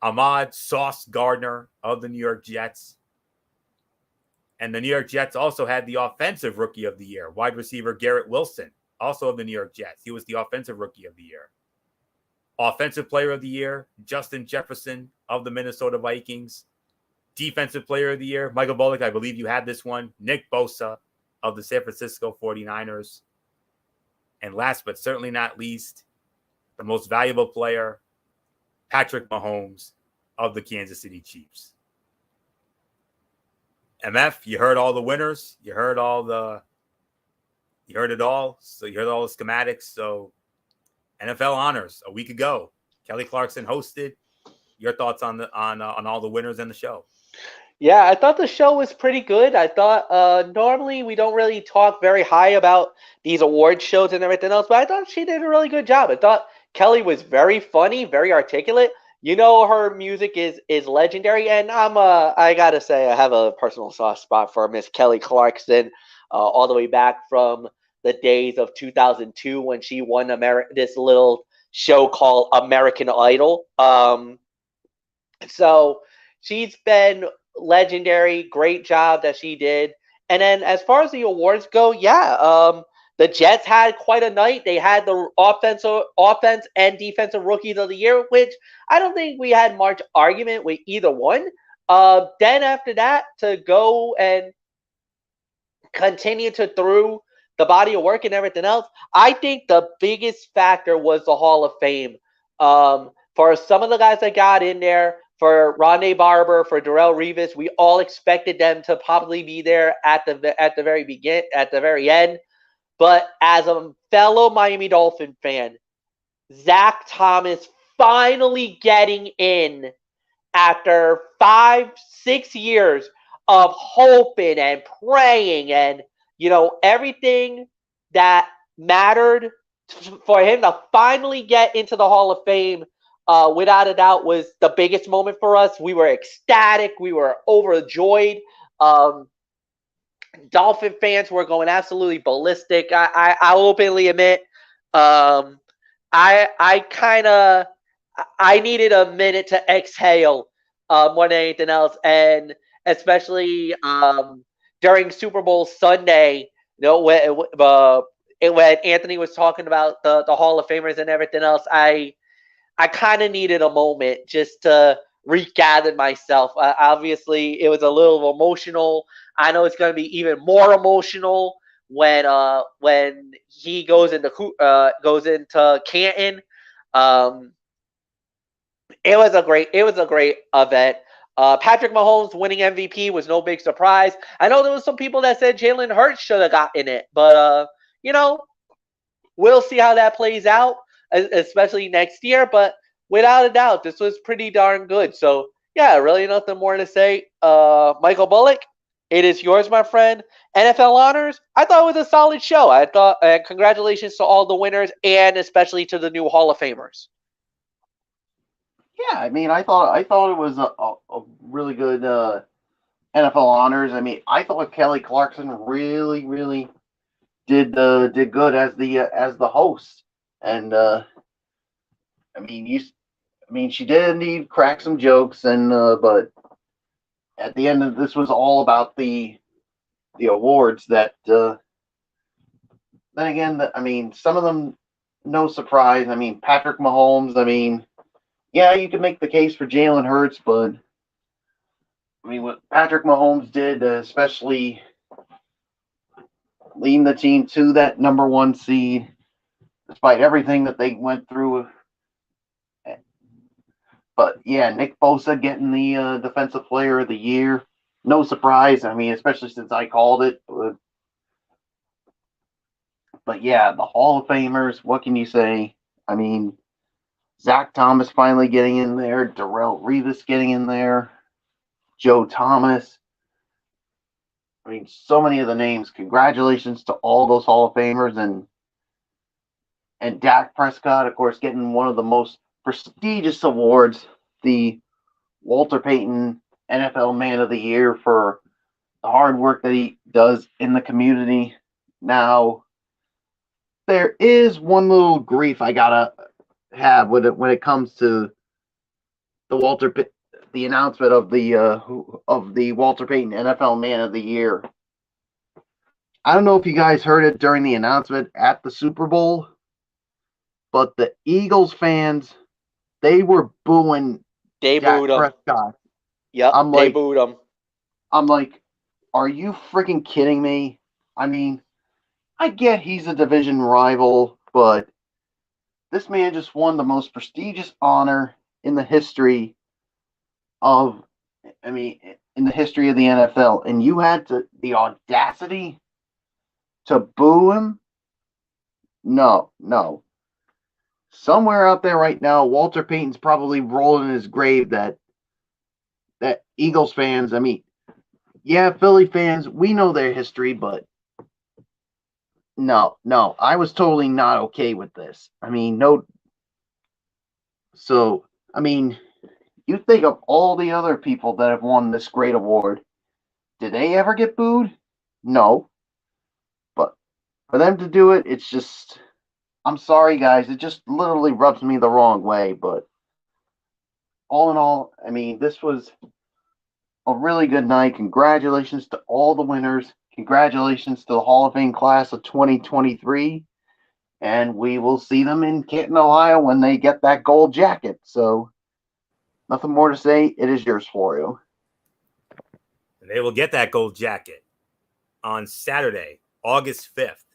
Ahmad Sauce Gardner of the New York Jets. And the New York Jets also had the Offensive Rookie of the Year, wide receiver Garrett Wilson, also of the New York Jets. He was the Offensive Rookie of the Year. Offensive Player of the Year, Justin Jefferson of the Minnesota Vikings. Defensive Player of the Year, Michael Bullock, I believe you had this one, Nick Bosa of the San Francisco 49ers. And last but certainly not least, the most valuable player, Patrick Mahomes of the Kansas City Chiefs. MF, you heard all the winners. You heard it all. So you heard all the schematics. So NFL honors a week ago. Kelly Clarkson hosted. Your thoughts on all the winners in the show? Yeah, I thought the show was pretty good. I thought normally we don't really talk very high about these award shows and everything else, but I thought she did a really good job. I thought Kelly was very funny, very articulate. You know, her music is legendary, and I gotta say I have a personal soft spot for Miss Kelly Clarkson, all the way back from the days of 2002 when she won this little show called American Idol. So she's been legendary. Great job that she did. And then as far as the awards go, yeah, the Jets had quite a night. They had the offense and defensive rookies of the year, which I don't think we had much argument with either one. Then after that, to go and continue to through the body of work and everything else, I think the biggest factor was the Hall of Fame. For some of the guys that got in there, for Rondé Barber, for Darrelle Revis, we all expected them to probably be there at the very end. But as a fellow Miami Dolphin fan, Zach Thomas finally getting in after 5-6 years of hoping and praying and everything that mattered for him to finally get into the Hall of Fame, without a doubt, was the biggest moment for us. We were ecstatic. We were overjoyed. Dolphin fans were going absolutely ballistic. I'll openly admit, I needed a minute to exhale more than anything else, and especially during Super Bowl Sunday, when Anthony was talking about the Hall of Famers and everything else, I kind of needed a moment just to regather myself. Obviously, it was a little emotional. I know it's going to be even more emotional when he goes into Canton. It was a great event. Patrick Mahomes winning MVP was no big surprise. I know there was some people that said Jalen Hurts should have gotten it, but we'll see how that plays out, especially next year. But without a doubt, this was pretty darn good. So yeah, really nothing more to say. Michael Bullock, it is yours, my friend. NFL honors. I thought it was a solid show. Congratulations to all the winners, and especially to the new Hall of Famers. Yeah, I mean, I thought it was a really good NFL honors. I mean, I thought Kelly Clarkson really did good as the host, and I mean, she did indeed crack some jokes, and but at the end of this was all about the awards. That then again, I mean, some of them, no surprise. I mean, Patrick Mahomes. I mean, yeah, you could make the case for Jalen Hurts, but I mean, what Patrick Mahomes did, especially leading the team to that number one seed, despite everything that they went through. But yeah, Nick Bosa getting the Defensive Player of the Year, no surprise. I mean, especially since I called it. But yeah, the Hall of Famers. What can you say? I mean, Zach Thomas finally getting in there, Darrelle Revis getting in there, Joe Thomas. I mean, so many of the names. Congratulations to all those Hall of Famers, and Dak Prescott, of course, getting one of the most prestigious awards, the Walter Payton NFL Man of the Year, for the hard work that he does in the community. Now, there is one little grief I gotta have when it comes to the announcement of the Walter Payton NFL Man of the Year. I don't know if you guys heard it during the announcement at the Super Bowl, but the Eagles fans, they were booing Dak Prescott. Yep, they booed him. I'm like, are you freaking kidding me? I mean, I get he's a division rival, but this man just won the most prestigious honor in the history of, in the history of the NFL, and you had the audacity to boo him? No. Somewhere out there right now, Walter Payton's probably rolling in his grave that Eagles fans, I mean, yeah, Philly fans, we know their history, but no, I was totally not okay with this. I mean, no. So, I mean, you think of all the other people that have won this great award. Did they ever get booed? No. But for them to do it, it's just, I'm sorry, guys. It just literally rubs me the wrong way. But all in all, I mean, this was a really good night. Congratulations to all the winners. Congratulations to the Hall of Fame class of 2023. And we will see them in Canton, Ohio when they get that gold jacket. So, nothing more to say. It is yours, Florio. They will get that gold jacket on Saturday, August 5th,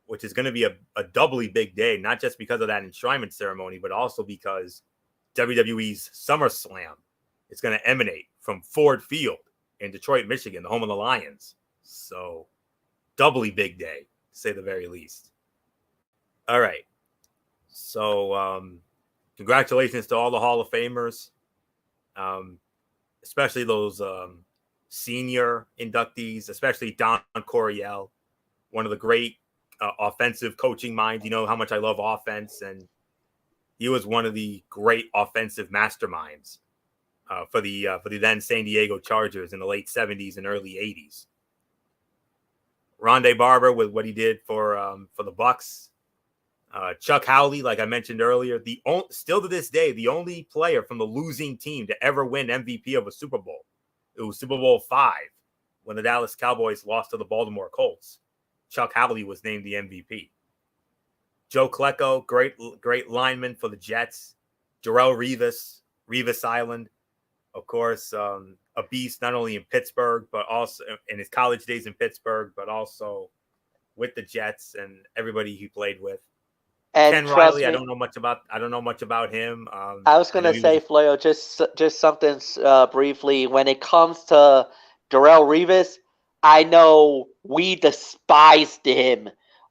which is going to be a doubly big day, not just because of that enshrinement ceremony, but also because WWE's SummerSlam is going to emanate from Ford Field in Detroit, Michigan, the home of the Lions. So, doubly big day, to say the very least. All right. So, congratulations to all the Hall of Famers, especially those senior inductees, especially Don Coryell, one of the great offensive coaching mind. You know how much I love offense, and he was one of the great offensive masterminds for the then San Diego Chargers in the late 70s and early 80s. Rondé Barber with what he did for the Bucks. Chuck Howley, like I mentioned earlier, still to this day, the only player from the losing team to ever win MVP of a Super Bowl. It was Super Bowl V when the Dallas Cowboys lost to the Baltimore Colts. Chuck Howley was named the MVP. Joe Klecko, great lineman for the Jets. Darrelle Revis Island, of course, a beast not only in Pittsburgh, but also in his college days in Pittsburgh, but also with the Jets and everybody he played with. And Ken Riley, I don't know much about him. I was going to say, Fleo, just something briefly. When it comes to Darrelle Revis, I know we despised him.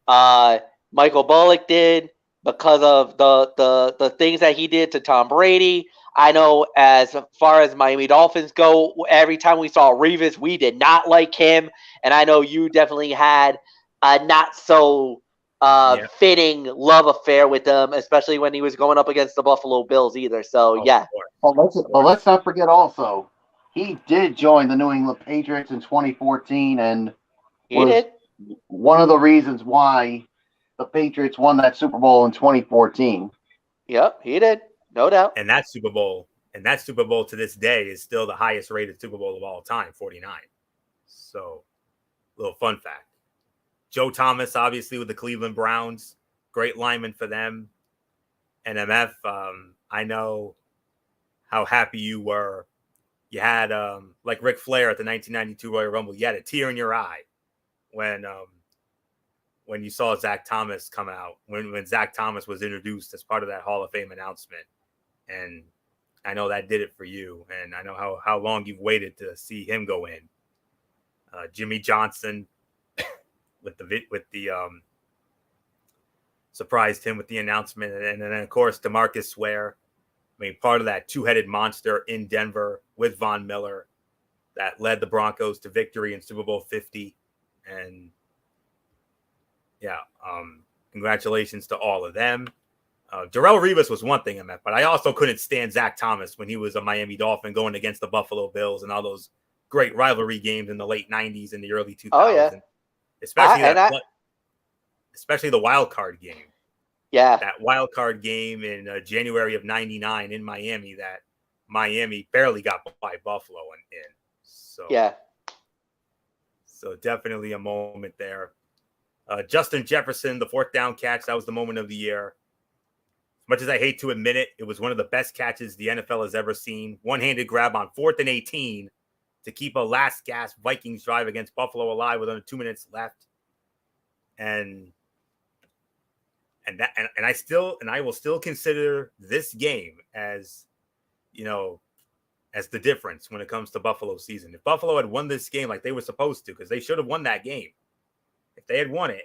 Michael Bullock did because of the things that he did to Tom Brady. I know as far as Miami Dolphins go, every time we saw Revis, we did not like him. And I know you definitely had a not so fitting love affair with him, especially when he was going up against the Buffalo Bills either. So, yeah. Well, let's not forget also, he did join the New England Patriots in 2014 and was one of the reasons why the Patriots won that Super Bowl in 2014. Yep, he did. No doubt. And that Super Bowl to this day is still the highest rated Super Bowl of all time, 49. So, little fun fact. Joe Thomas, obviously, with the Cleveland Browns. Great lineman for them. NMF, I know how happy you were. You had, like Ric Flair at the 1992 Royal Rumble, you had a tear in your eye when you saw Zach Thomas come out, when Zach Thomas was introduced as part of that Hall of Fame announcement. And I know that did it for you. And I know how long you've waited to see him go in. Jimmy Johnson, with the surprised him with the announcement, and then of course DeMarcus Ware. I mean, part of that two-headed monster in Denver with Von Miller that led the Broncos to victory in Super Bowl 50. And yeah, congratulations to all of them. Darrelle Revis was one thing I meant, but I also couldn't stand Zach Thomas when he was a Miami Dolphin going against the Buffalo Bills and all those great rivalry games in the late 90s and the early 2000s. Oh, yeah. Especially the wild card game. Yeah. That wild card game in January of 99 in Miami that Miami barely got by Buffalo in. So, yeah. So definitely a moment there. Justin Jefferson, the fourth down catch, that was the moment of the year. As much as I hate to admit it, it was one of the best catches the NFL has ever seen. One-handed grab on 4th and 18 to keep a last-gasp Vikings drive against Buffalo alive with under 2 minutes left. And I will still consider this game as, as the difference when it comes to Buffalo season. If Buffalo had won this game like they were supposed to, because they should have won that game. If they had won it,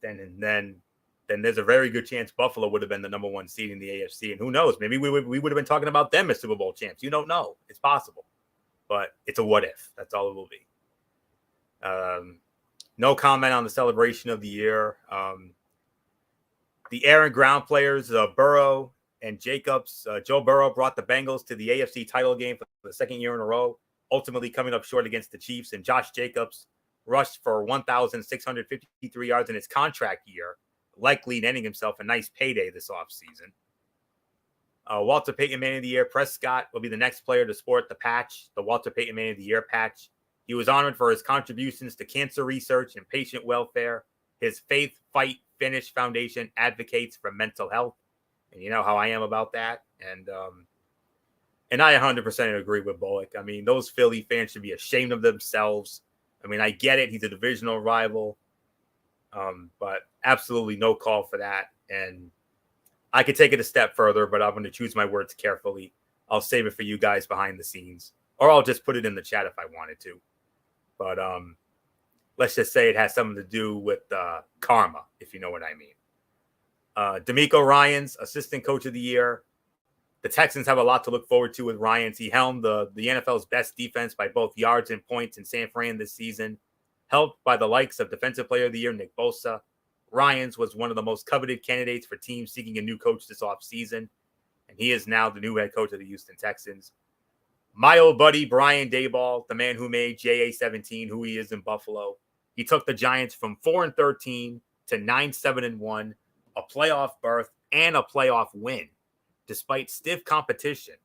then there's a very good chance Buffalo would have been the number one seed in the AFC. And who knows? Maybe we would have been talking about them as Super Bowl champs. You don't know. It's possible. But it's a what if. That's all it will be. No comment on the celebration of the year. The air and ground players, Burrow and Jacobs. Joe Burrow brought the Bengals to the AFC title game for the second year in a row, ultimately coming up short against the Chiefs. And Josh Jacobs rushed for 1,653 yards in his contract year, likely netting himself a nice payday this offseason. Walter Payton Man of the Year, Prescott will be the next player to sport the patch, the Walter Payton Man of the Year patch. He was honored for his contributions to cancer research and patient welfare. His Faith, Fight, Finish Foundation advocates for mental health. And you know how I am about that. And I 100% agree with Bullock. I mean, those Philly fans should be ashamed of themselves. I mean, I get it. He's a divisional rival. But absolutely no call for that. And I could take it a step further, but I'm going to choose my words carefully. I'll save it for you guys behind the scenes, or I'll just put it in the chat if I wanted to. But let's just say it has something to do with karma, if you know what I mean. D'Amico Ryans, assistant coach of the year. The Texans have a lot to look forward to with Ryans. He helmed the NFL's best defense by both yards and points in San Fran this season, helped by the likes of defensive player of the year Nick Bosa, Ryans was one of the most coveted candidates for teams seeking a new coach this offseason, and he is now the new head coach of the Houston Texans. My old buddy, Brian Daboll, the man who made JA-17 who he is in Buffalo, he took the Giants from 4-13 to 9-7-1, a playoff berth, and a playoff win, despite stiff competition.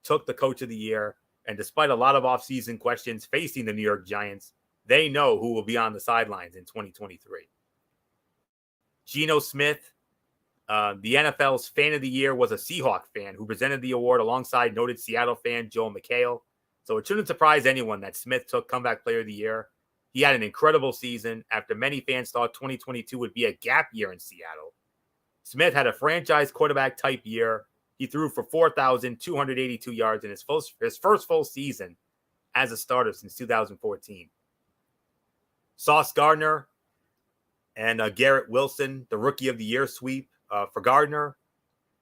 Took the coach of the year, and despite a lot of offseason questions facing the New York Giants, they know who will be on the sidelines in 2023. Geno Smith, the NFL's Fan of the Year, was a Seahawk fan who presented the award alongside noted Seattle fan Joel McHale. So it shouldn't surprise anyone that Smith took Comeback Player of the Year. He had an incredible season after many fans thought 2022 would be a gap year in Seattle. Smith had a franchise quarterback-type year. He threw for 4,282 yards in his first full season as a starter since 2014. Sauce Gardner and Garrett Wilson, the Rookie of the Year sweep for Gardner.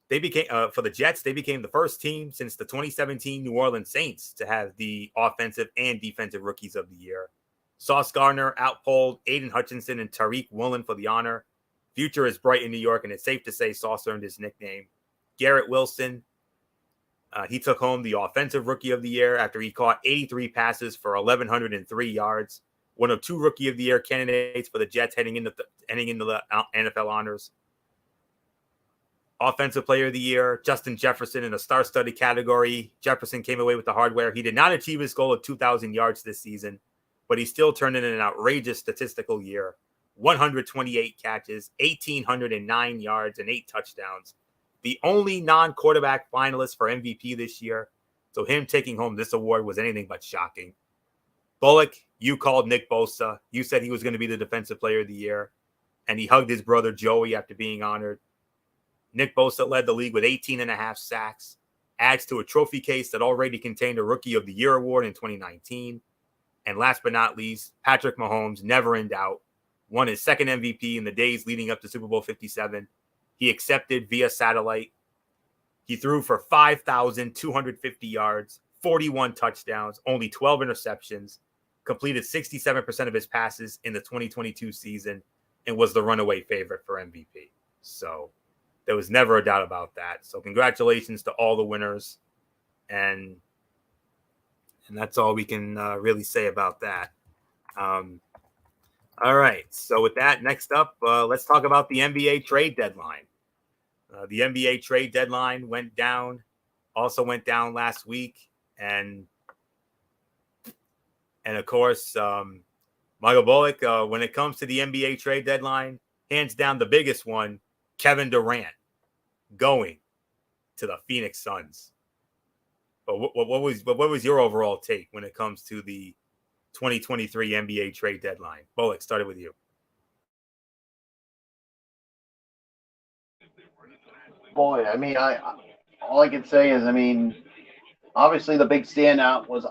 They became for the Jets. They became the first team since the 2017 New Orleans Saints to have the offensive and defensive Rookies of the Year. Sauce Gardner outpolled Aiden Hutchinson and Tariq Woolen for the honor. Future is bright in New York, and it's safe to say Sauce earned his nickname. Garrett Wilson, he took home the Offensive Rookie of the Year after he caught 83 passes for 1,103 yards. One of two Rookie of the Year candidates for the Jets heading into the NFL honors. Offensive Player of the Year, Justin Jefferson in a star-studded category. Jefferson came away with the hardware. He did not achieve his goal of 2,000 yards this season, but he still turned in an outrageous statistical year. 128 catches, 1,809 yards, and 8 touchdowns. The only non-quarterback finalist for MVP this year. So him taking home this award was anything but shocking. Bullock, you called Nick Bosa. You said he was going to be the Defensive Player of the Year, and he hugged his brother Joey after being honored. Nick Bosa led the league with 18.5 sacks, adds to a trophy case that already contained a Rookie of the Year award in 2019. And last but not least, Patrick Mahomes, never in doubt, won his second MVP in the days leading up to Super Bowl 57. He accepted via satellite. He threw for 5,250 yards, 41 touchdowns, only 12 interceptions, completed 67% of his passes in the 2022 season, and was the runaway favorite for MVP. So there was never a doubt about that. So congratulations to all the winners. And that's all we can really say about that. All right. So with that, next up, let's talk about the NBA trade deadline. The NBA trade deadline went down last week. And of course, Michael Bullock, when it comes to the NBA trade deadline, hands down the biggest one, Kevin Durant going to the Phoenix Suns. But what was your overall take when it comes to the 2023 NBA trade deadline? Bullock, started with you. Boy, I mean, all I can say is, I mean, obviously the big standout was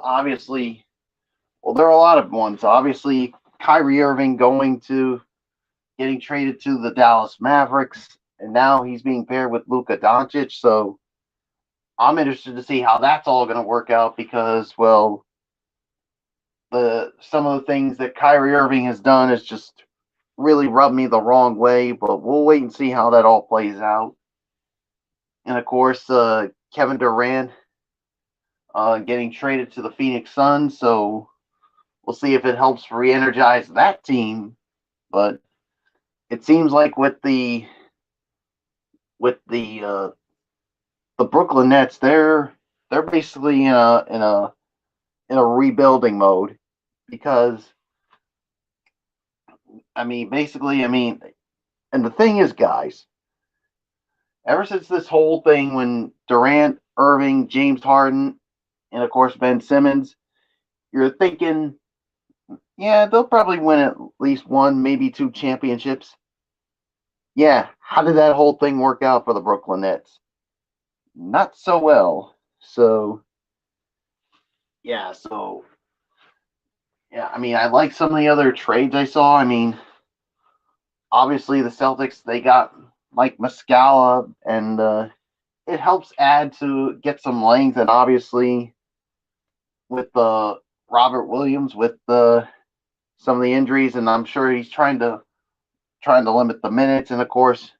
there are a lot of ones. Obviously, Kyrie Irving getting traded to the Dallas Mavericks, and now he's being paired with Luka Doncic. So I'm interested to see how that's all going to work out because, well, some of the things that Kyrie Irving has done is just really rubbed me the wrong way, but we'll wait and see how that all plays out. And of course, Kevin Durant getting traded to the Phoenix Suns, so we'll see if it helps re-energize that team. But it seems like with the Brooklyn Nets, they're basically in a rebuilding mode because and the thing is, guys, ever since this whole thing when Durant, Irving, James Harden, and of course Ben Simmons, you're thinking, yeah, they'll probably win at least one, maybe two championships. Yeah, how did that whole thing work out for the Brooklyn Nets? Not so well. So, yeah, I mean, I like some of the other trades I saw. I mean, obviously the Celtics, they got Mike Muscala, and it helps get some length, and obviously with Robert Williams with some of the injuries, and I'm sure he's trying to trying to limit the minutes. And of course,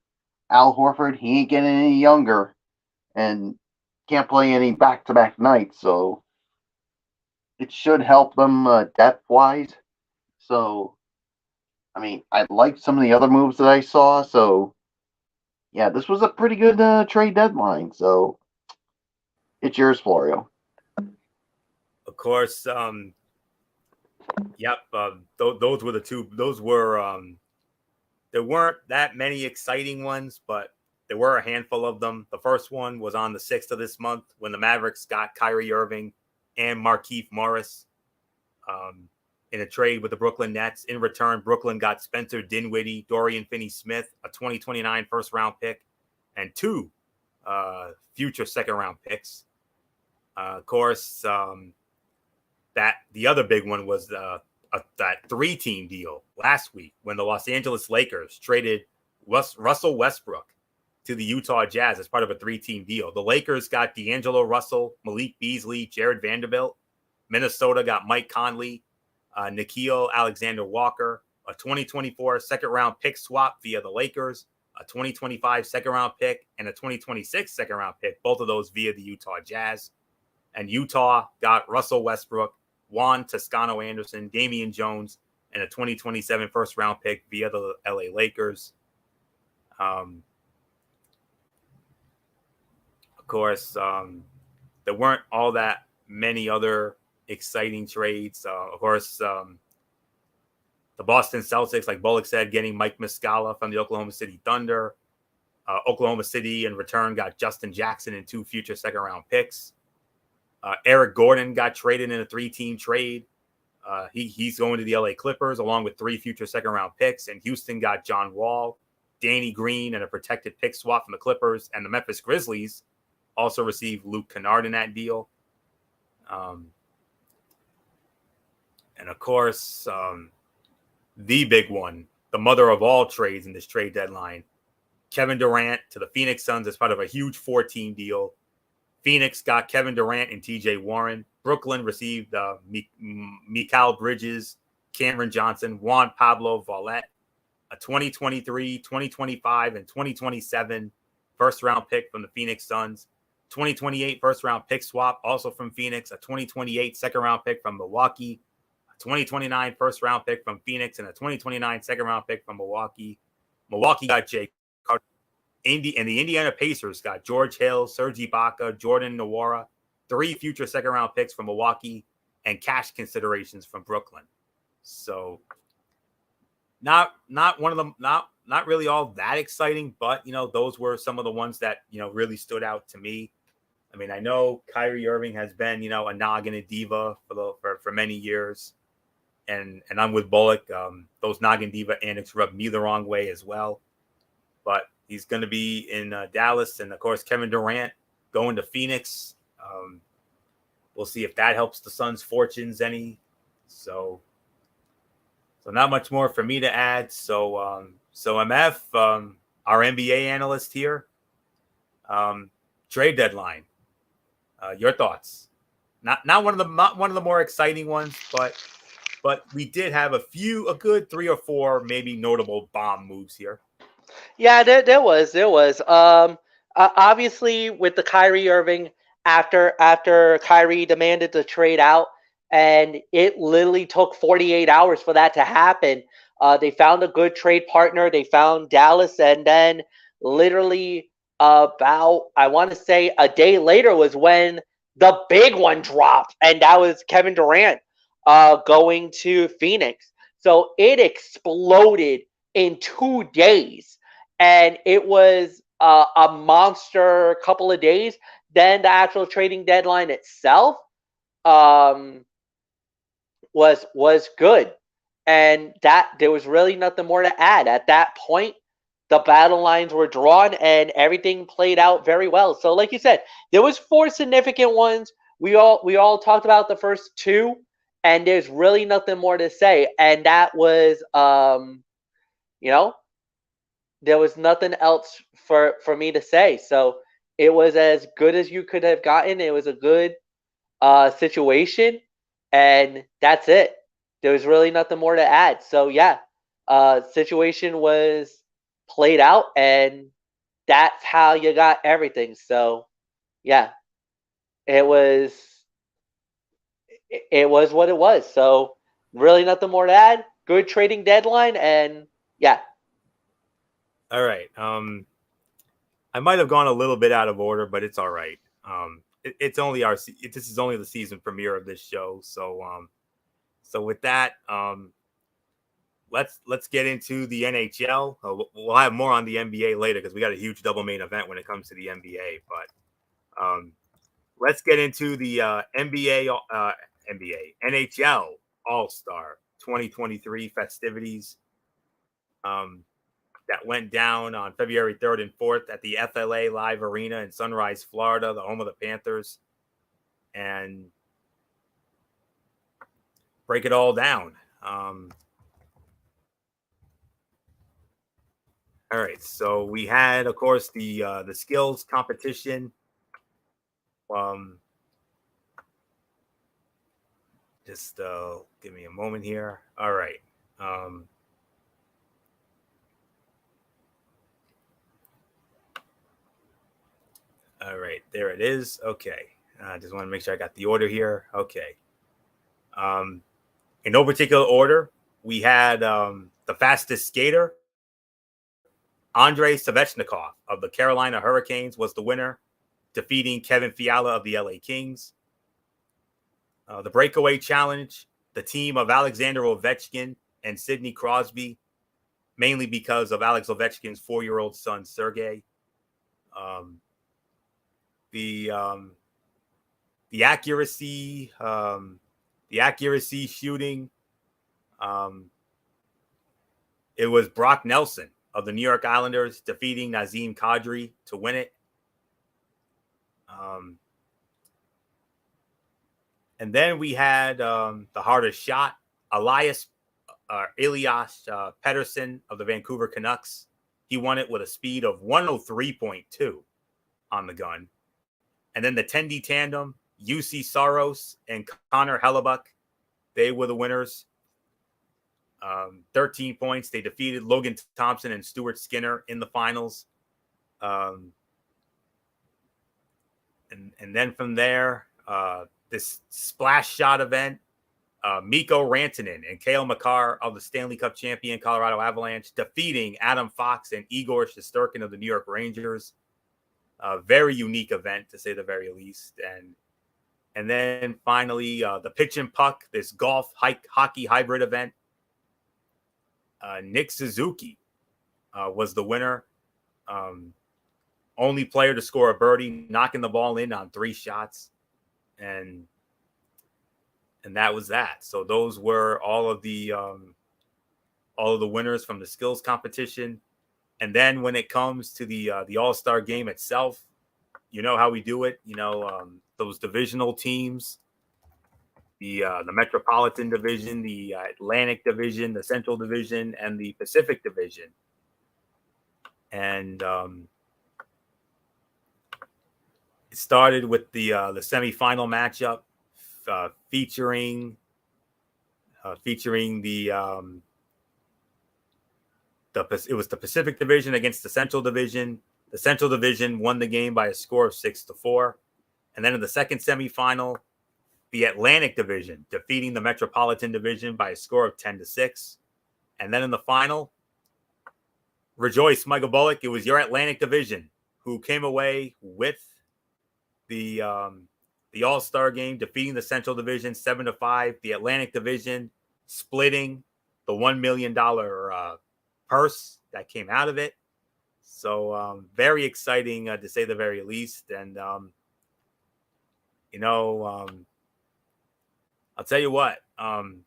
Al Horford, he ain't getting any younger and can't play any back-to-back nights. So it should help them depth-wise. So, I mean, I liked some of the other moves that I saw. So, yeah, this was a pretty good trade deadline. So, it's yours, Florio. Of course, yep. Those were the two. Those were there weren't that many exciting ones, but there were a handful of them. The first one was on the 6th of this month when the Mavericks got Kyrie Irving and Markieff Morris in a trade with the Brooklyn Nets. In return, Brooklyn got Spencer Dinwiddie, Dorian Finney-Smith, a 2029 first-round pick, and 2 future second-round picks. Of course, that the other big one was that 3-team deal last week when the Los Angeles Lakers traded Russell Westbrook to the Utah Jazz as part of a 3-team deal. The Lakers got D'Angelo Russell, Malik Beasley, Jared Vanderbilt. Minnesota got Mike Conley, Nickeil Alexander-Walker, a 2024 second-round pick swap via the Lakers, a 2025 second-round pick, and a 2026 second-round pick, both of those via the Utah Jazz. And Utah got Russell Westbrook, Juan Toscano-Anderson, Damian Jones, and a 2027 first-round pick via the LA Lakers. Of course, there weren't all that many other exciting trades. Of course, the Boston Celtics, like Bullock said, getting Mike Muscala from the Oklahoma City Thunder. Oklahoma City, in return, got Justin Jackson and 2 future second-round picks. Eric Gordon got traded in a 3-team trade. He's going to the LA Clippers along with 3 future second-round picks. And Houston got John Wall, Danny Green, and a protected pick swap from the Clippers. And the Memphis Grizzlies also received Luke Kennard in that deal. And of course, the big one, the mother of all trades in this trade deadline, Kevin Durant to the Phoenix Suns as part of a huge 4-team deal. Phoenix got Kevin Durant and TJ Warren. Brooklyn received Mikal Bridges, Cameron Johnson, Juan Pablo Valette, a 2023, 2025, and 2027 first-round pick from the Phoenix Suns, 2028 first-round pick swap also from Phoenix, a 2028 second-round pick from Milwaukee, a 2029 first-round pick from Phoenix, and a 2029 second-round pick from Milwaukee. Milwaukee got Jay Carter. And the Indiana Pacers got George Hill, Serge Ibaka, Jordan Nwora, 3 future second-round picks from Milwaukee, and cash considerations from Brooklyn. So not one of them, not really all that exciting, but those were some of the ones that really stood out to me. I mean, I know Kyrie Irving has been a noggin and diva for many years, and I'm with Bullock. Those noggin diva antics rub me the wrong way as well, but he's going to be in Dallas. And, of course, Kevin Durant going to Phoenix. We'll see if that helps the Suns' fortunes any. So not much more for me to add. So MF, our NBA analyst here, trade deadline. Your thoughts? Not one of the more exciting ones, but we did have a good 3 or 4 maybe notable bomb moves here. Yeah, there was. Obviously, with the Kyrie Irving, after Kyrie demanded to trade out, and it literally took 48 hours for that to happen. They found a good trade partner. They found Dallas, and then literally about, I want to say, a day later was when the big one dropped, and that was Kevin Durant going to Phoenix. So it exploded in 2 days. And it was a monster couple of days. Then the actual trading deadline itself was good. And that there was really nothing more to add. At that point, the battle lines were drawn and everything played out very well. So like you said, there was 4 significant ones. We all talked about the first 2, and there's really nothing more to say. And that was there was nothing else for me to say. So it was as good as you could have gotten. It was a good situation, and that's it. There was really nothing more to add. So yeah, situation was played out, and that's how you got everything. So, yeah, it was it was what it was. So, really, nothing more to add. Good trading deadline, and yeah. All right. I might have gone a little bit out of order, but it's all right. It's only this is only the season premiere of this show, so with that, let's get into the NHL. We'll have more on the NBA later because we got a huge double main event when it comes to the NBA. But let's get into the NHL All Star 2023 festivities. That went down on February 3rd and 4th at the FLA Live Arena in Sunrise, Florida, the home of the Panthers. And break it all down. All right, so we had, of course, the skills competition. Just give me a moment here. All right. All right, there it is. Okay. I just want to make sure I got the order here. Okay. In no particular order, we had the fastest skater, Andrei Svechnikov of the Carolina Hurricanes, was the winner, defeating Kevin Fiala of the LA Kings. The breakaway challenge, the team of Alexander Ovechkin and Sidney Crosby, mainly because of Alex Ovechkin's 4-year-old son, Sergei. The accuracy shooting, it was Brock Nelson of the New York Islanders defeating Nazem Kadri to win it. And then we had the hardest shot, Elias Pettersson of the Vancouver Canucks. He won it with a speed of 103.2 on the gun. And then the Tendy tandem, UC Saros and Connor Hellebuck, they were the winners. 13 points. They defeated Logan Thompson and Stuart Skinner in the finals. And then from there, this splash shot event, Mikko Rantanen and Cale Makar of the Stanley Cup champion Colorado Avalanche defeating Adam Fox and Igor Shesterkin of the New York Rangers. A very unique event, to say the very least. And then finally, the pitch and puck, this golf hockey hybrid event. Nick Suzuki was the winner. Only player to score a birdie, knocking the ball in on 3 shots. And that was that. So those were all of the winners from the skills competition. And then when it comes to the All-Star game itself, you know how we do it. You know, those divisional teams, the Metropolitan Division, the Atlantic Division, the Central Division, and the Pacific Division. And it started with the semifinal matchup featuring it was the Pacific Division against the Central Division. The Central Division won the game by a score of 6-4. And then in the second semifinal, the Atlantic Division defeating the Metropolitan Division by a score of 10-6. And then in the final, rejoice, Michael Bullock. It was your Atlantic Division who came away with the All-Star game, defeating the Central Division 7-5. The Atlantic Division splitting the $1 million purse that came out of it. So very exciting, to say the very least. And I'll tell you what. When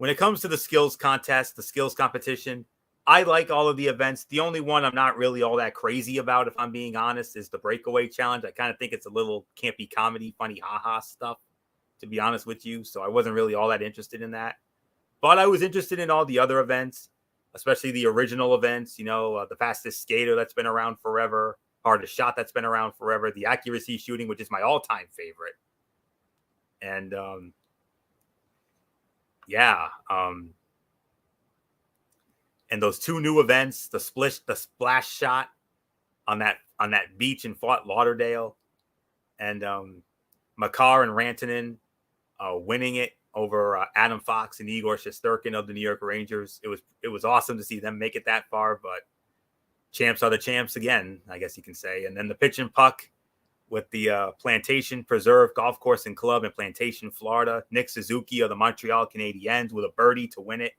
it comes to the skills contest, the skills competition, I like all of the events. The only one I'm not really all that crazy about, if I'm being honest, is the breakaway challenge. I kind of think it's a little campy comedy, funny haha stuff, to be honest with you. So I wasn't really all that interested in that. But I was interested in all the other events, especially the original events, the fastest skater that's been around forever, hardest shot that's been around forever, the accuracy shooting, which is my all-time favorite. And and those two new events, the splash shot on that beach in Fort Lauderdale, and Makar and Rantanen winning it over Adam Fox and Igor Shesterkin of the New York Rangers. It was awesome to see them make it that far, but champs are the champs again, I guess you can say. And then the pitch and puck with the Plantation Preserve Golf Course and Club in Plantation, Florida. Nick Suzuki of the Montreal Canadiens with a birdie to win it.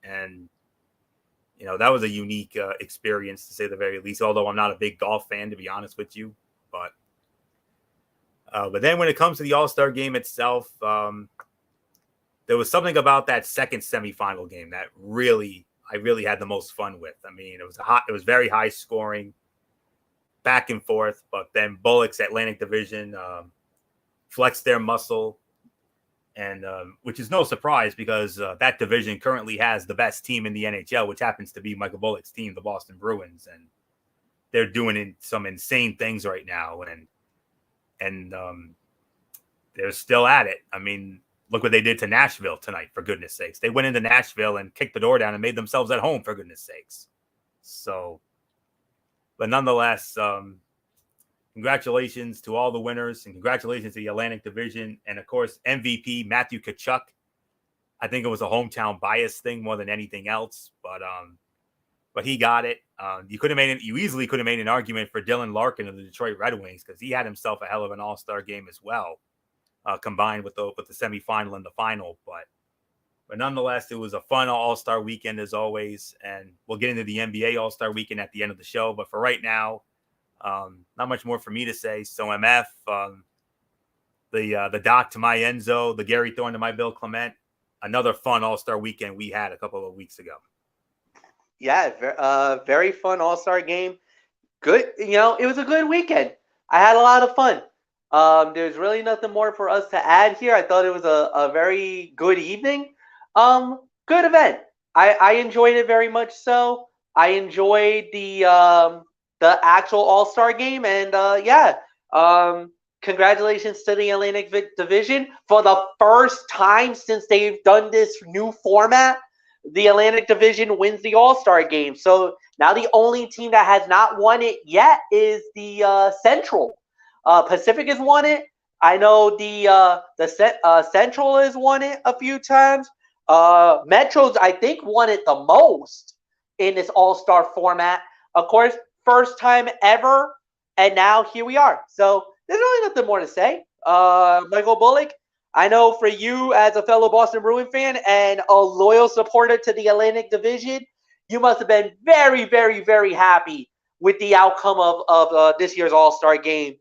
And, that was a unique experience, to say the very least, although I'm not a big golf fan, to be honest with you. But then when it comes to the All-Star game itself, there was something about that second semifinal game that I really had the most fun with. I mean, it was very high scoring, back and forth, but then Bullock's Atlantic Division flexed their muscle, and which is no surprise because that division currently has the best team in the NHL, which happens to be Michael Bullock's team, the Boston Bruins, and they're doing some insane things right now, and they're still at it. I mean, look what they did to Nashville tonight, for goodness sakes. They went into Nashville and kicked the door down and made themselves at home, for goodness sakes. So, but nonetheless, congratulations to all the winners, and congratulations to the Atlantic Division. And, of course, MVP Matthew Tkachuk. I think it was a hometown bias thing more than anything else, but he got it. You easily could have made an argument for Dylan Larkin of the Detroit Red Wings, because he had himself a hell of an all-star game as well. Combined with the semifinal and the final, but nonetheless, it was a fun All-Star weekend as always, and we'll get into the NBA All-Star weekend at the end of the show. But for right now, not much more for me to say. So MF, the Doc to my Enzo, the Gary Thorne to my Bill Clement, another fun All-Star weekend we had a couple of weeks ago. Yeah, very fun All-Star game. Good, it was a good weekend. I had a lot of fun. There's really nothing more for us to add here. I thought it was a very good evening. Good event. I enjoyed it very much so. I enjoyed the actual All-Star game, and congratulations to the Atlantic Division. For the first time since they've done this new format, the Atlantic Division wins the All-Star game. So now the only team that has not won it yet is the Central. Pacific has won it. I know the Central has won it a few times. Metro's, I think, won it the most in this All-Star format. Of course, first time ever, and now here we are. So there's really nothing more to say. Michael Bullock, I know for you as a fellow Boston Bruin fan and a loyal supporter to the Atlantic Division, you must have been very, very, very happy with the outcome of this year's All-Star game.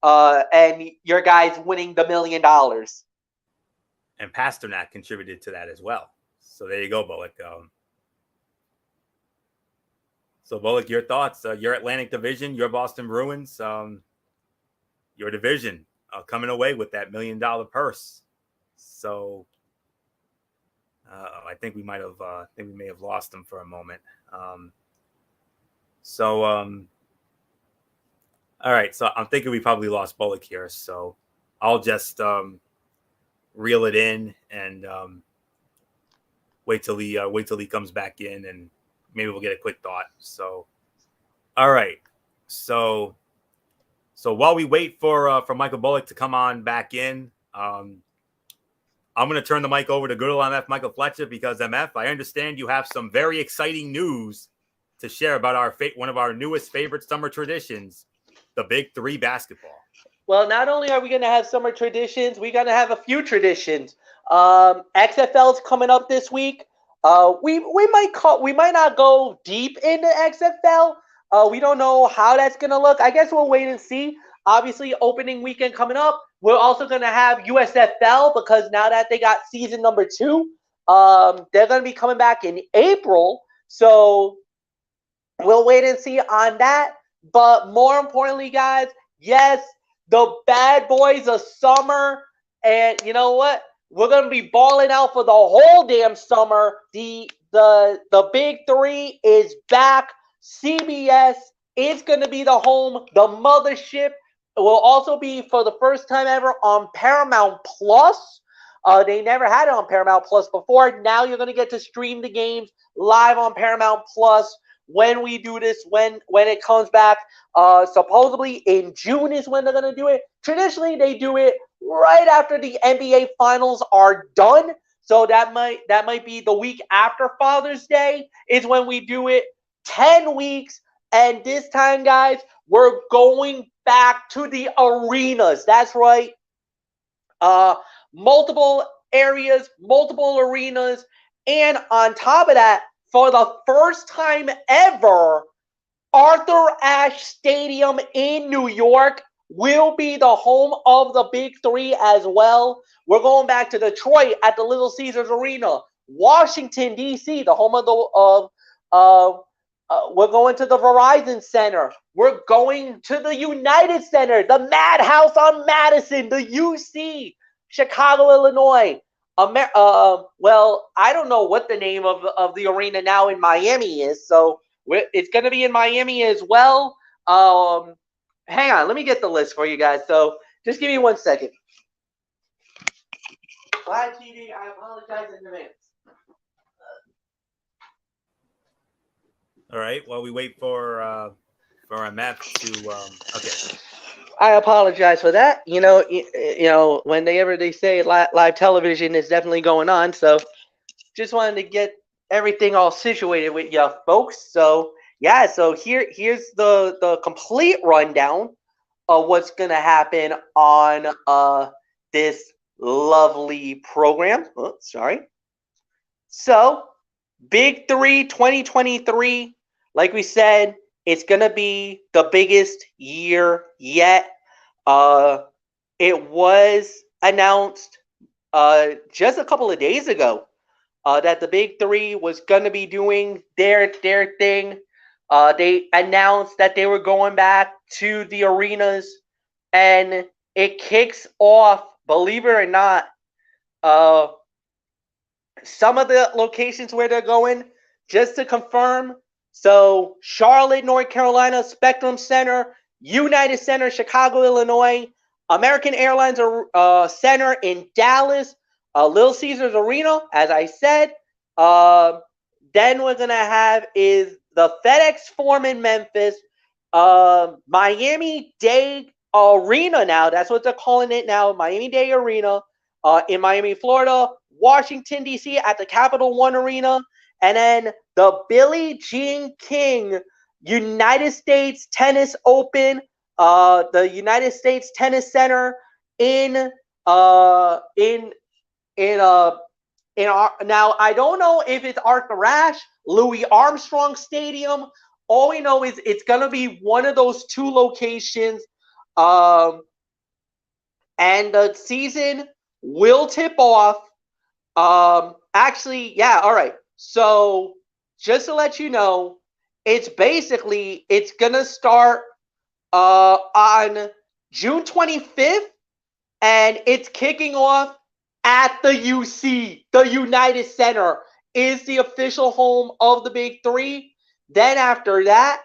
And your guys winning the $1 million. And Pasternak contributed to that as well. So there you go, Bullock. So Bullock, your thoughts? Your Atlantic Division, your Boston Bruins, your division coming away with that $1 million purse. So I think we may have lost them for a moment. All right, so I'm thinking we probably lost Bullock here, so I'll just reel it in and wait till he comes back in, and maybe we'll get a quick thought. So, all right, so while we wait for Michael Bullock to come on back in, I'm going to turn the mic over to good old MF Michael Fletcher, because MF, I understand you have some very exciting news to share about one of our newest favorite summer traditions. The Big Three basketball. Well, not only are we going to have summer traditions, we're going to have a few traditions. XFL's coming up this week. We might not go deep into XFL. We don't know how that's going to look. I guess we'll wait and see. Obviously, opening weekend coming up. We're also going to have USFL, because now that they got season number 2, they're going to be coming back in April. So we'll wait and see on that. But more importantly, guys, yes, the bad boys of summer. And you know what? We're going to be balling out for the whole damn summer. The Big Three is back. CBS is going to be the home, the mothership. It will also be, for the first time ever, on Paramount Plus. They never had it on Paramount Plus before. Now you're going to get to stream the games live on Paramount Plus when we do this, when it comes back. Supposedly in June is when they're going to do it. Traditionally, they do it right after the NBA Finals are done. So that might be the week after Father's Day is when we do it. 10 weeks. And this time, guys, we're going back to the arenas. That's right. Multiple areas, multiple arenas. And on top of that, for the first time ever, Arthur Ashe Stadium in New York will be the home of the Big Three as well. We're going back to Detroit at the Little Caesars Arena. Washington, D.C., the home of the we're going to the Verizon Center. We're going to the United Center, the Madhouse on Madison, the UC, Chicago, Illinois. Well, I don't know what the name of the arena now in Miami is, so it's going to be in Miami as well. Hang on, let me get the list for you guys. So just give me 1 second. Live TV, I apologize in advance. All right. While we wait for our map to okay. I apologize for that. You know, whenever they say live television is definitely going on, so just wanted to get everything all situated with you folks. So yeah, so here's the complete rundown of what's gonna happen on this lovely program. Oh, sorry. So Big Three 2023. Like we said, it's going to be the biggest year yet. It was announced just a couple of days ago that the Big Three was going to be doing their thing. They announced that they were going back to the arenas, and it kicks off, believe it or not, some of the locations where they're going, just to confirm. So Charlotte, North Carolina, Spectrum Center, United Center, Chicago, Illinois, American Airlines Center in Dallas, Little Caesars Arena, as I said. Then we're going to have is the FedEx Forum in Memphis, Miami-Dade Arena now. That's what they're calling it now, Miami-Dade Arena in Miami, Florida, Washington, D.C. at the Capital One Arena, and then the Billie Jean King United States Tennis Open, the United States Tennis Center now I don't know if it's Arthur Ashe, Louis Armstrong Stadium. All we know is it's gonna be one of those two locations, and the season will tip off. Actually, yeah, all right. So just to let you know, it's gonna start on June 25th, and it's kicking off at the UC. The United Center is the official home of the Big Three. Then after that,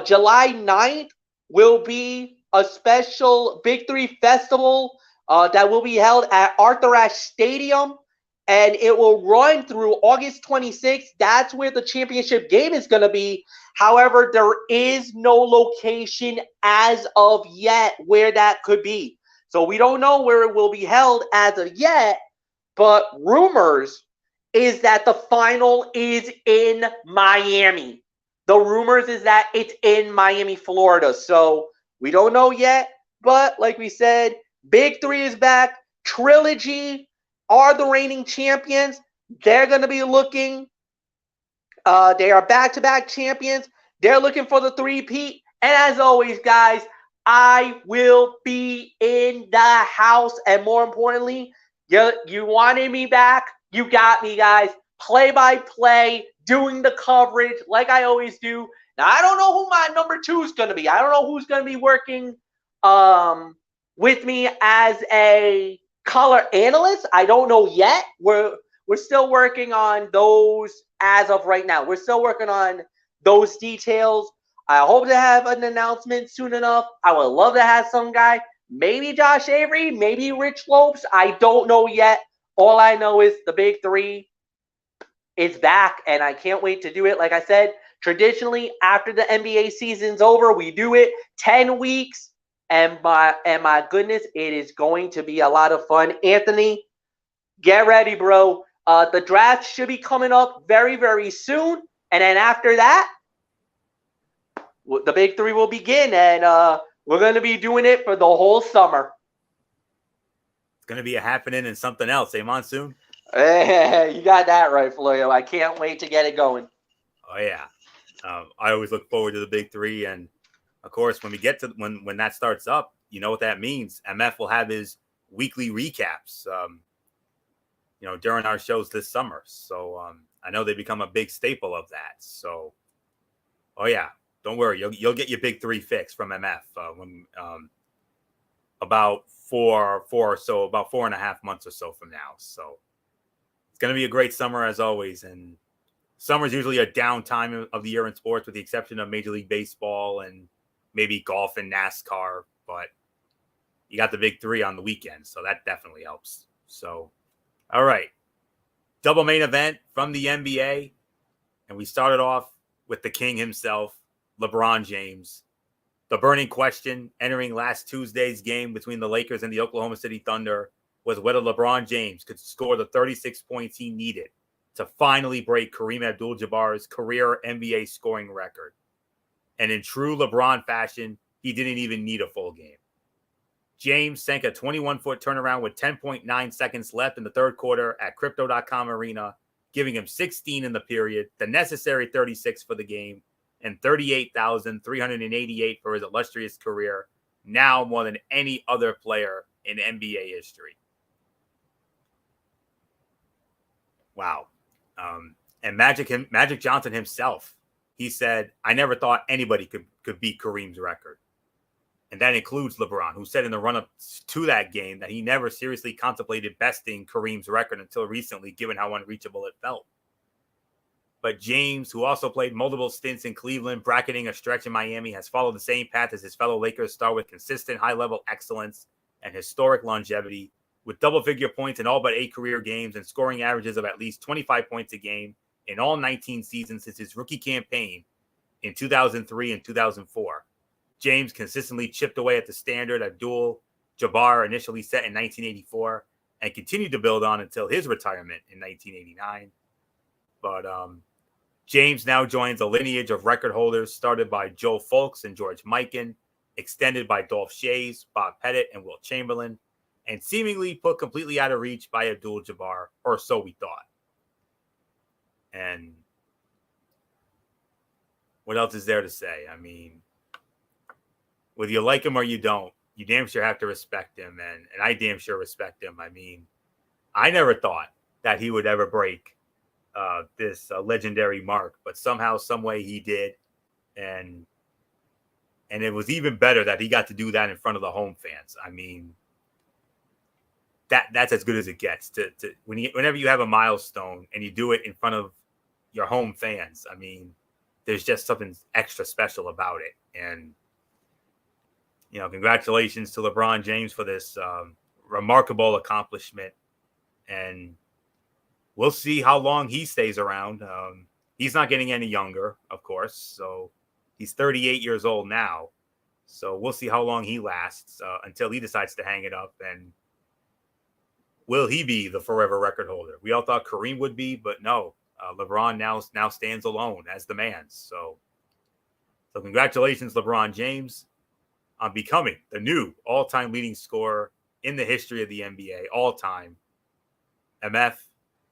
July 9th will be a special Big Three festival that will be held at Arthur Ashe Stadium, and it will run through August 26th. That's where the championship game is going to be. However, there is no location as of yet where that could be. So we don't know where it will be held as of yet, but rumors is that the final is in Miami. The rumors is that it's in Miami, Florida. So we don't know yet, but like we said, Big Three is back. Trilogy are the reigning champions. They're going to be looking. They are back-to-back champions. They're looking for the three-peat. And as always, guys, I will be in the house. And more importantly, you wanted me back. You got me, guys. Play-by-play, doing the coverage like I always do. Now, I don't know who my number 2 is going to be. I don't know who's going to be working with me as a color analyst. I don't know yet. We're still working on those as of right now. We're still working on those details. I hope to have an announcement soon enough. I would love to have some guy, maybe Josh Avery, maybe Rich Lopes. I don't know yet. All I know is the Big Three is back, and I can't wait to do it. Like I said, traditionally, after the NBA season's over, we do it 10 weeks, and my goodness, it is going to be a lot of fun. Anthony, get ready, bro. The draft should be coming up very, very soon, and then after that, the big three will begin, and we're going to be doing it for the whole summer. It's going to be a happening and something else, eh, Monsoon? Hey, you got that right, Floyo. I can't wait to get it going. Oh yeah, I always look forward to the big three, and of course, when we get to when that starts up, you know what that means. MF will have his weekly recaps, during our shows this summer. So I know they become a big staple of that. So, oh yeah, don't worry, you'll get your big three fix from MF when about 4.5 months or so from now. So it's going to be a great summer as always, and summer is usually a down time of the year in sports, with the exception of Major League Baseball and maybe golf and NASCAR. But you got the big three on the weekend, so that definitely helps. So, all right, double main event from the NBA, and we started off with the king himself, LeBron James. The burning question entering last Tuesday's game between the Lakers and the Oklahoma City Thunder was whether LeBron James could score the 36 points he needed to finally break Kareem Abdul-Jabbar's career NBA scoring record. And in true LeBron fashion, he didn't even need a full game. James sank a 21-foot turnaround with 10.9 seconds left in the third quarter at Crypto.com Arena, giving him 16 in the period, the necessary 36 for the game, and 38,388 for his illustrious career, now more than any other player in NBA history. Wow. And Magic Johnson himself, he said, I never thought anybody could beat Kareem's record. And that includes LeBron, who said in the run-up to that game that he never seriously contemplated besting Kareem's record until recently, given how unreachable it felt. But James, who also played multiple stints in Cleveland, bracketing a stretch in Miami, has followed the same path as his fellow Lakers star with consistent high-level excellence and historic longevity, with double-figure points in all but 8 career games and scoring averages of at least 25 points a game in all 19 seasons since his rookie campaign in 2003 and 2004. James consistently chipped away at the standard Abdul-Jabbar initially set in 1984 and continued to build on until his retirement in 1989. But James now joins a lineage of record holders started by Joe Fulks and George Mikan, extended by Dolph Schayes, Bob Pettit, and Wilt Chamberlain, and seemingly put completely out of reach by Abdul-Jabbar, or so we thought. And what else is there to say? I mean, whether you like him or you don't, you damn sure have to respect him, and I damn sure respect him. I mean, I never thought that he would ever break this legendary mark, but somehow, some way he did, and it was even better that he got to do that in front of the home fans. I mean, that's as good as it gets. Whenever you have a milestone and you do it in front of your home fans, I mean, there's just something extra special about it. And congratulations to LeBron James for this remarkable accomplishment, and we'll see how long he stays around. He's not getting any younger, of course. So he's 38 years old now. So we'll see how long he lasts until he decides to hang it up. And will he be the forever record holder? We all thought Kareem would be, but no. LeBron now stands alone as the man. So congratulations, LeBron James, on becoming the new all-time leading scorer in the history of the NBA, all-time. MF,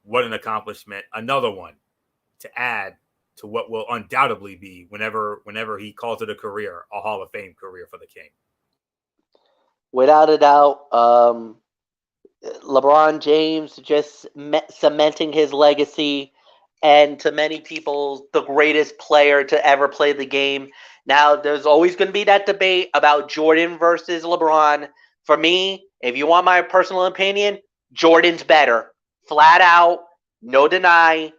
what an accomplishment. Another one to add to what will undoubtedly be, whenever he calls it a career, a Hall of Fame career for the King. Without a doubt, LeBron James just cementing his legacy, and to many people, the greatest player to ever play the game. Now, there's always going to be that debate about Jordan versus LeBron. For me, if you want my personal opinion, Jordan's better. Flat out, no deny.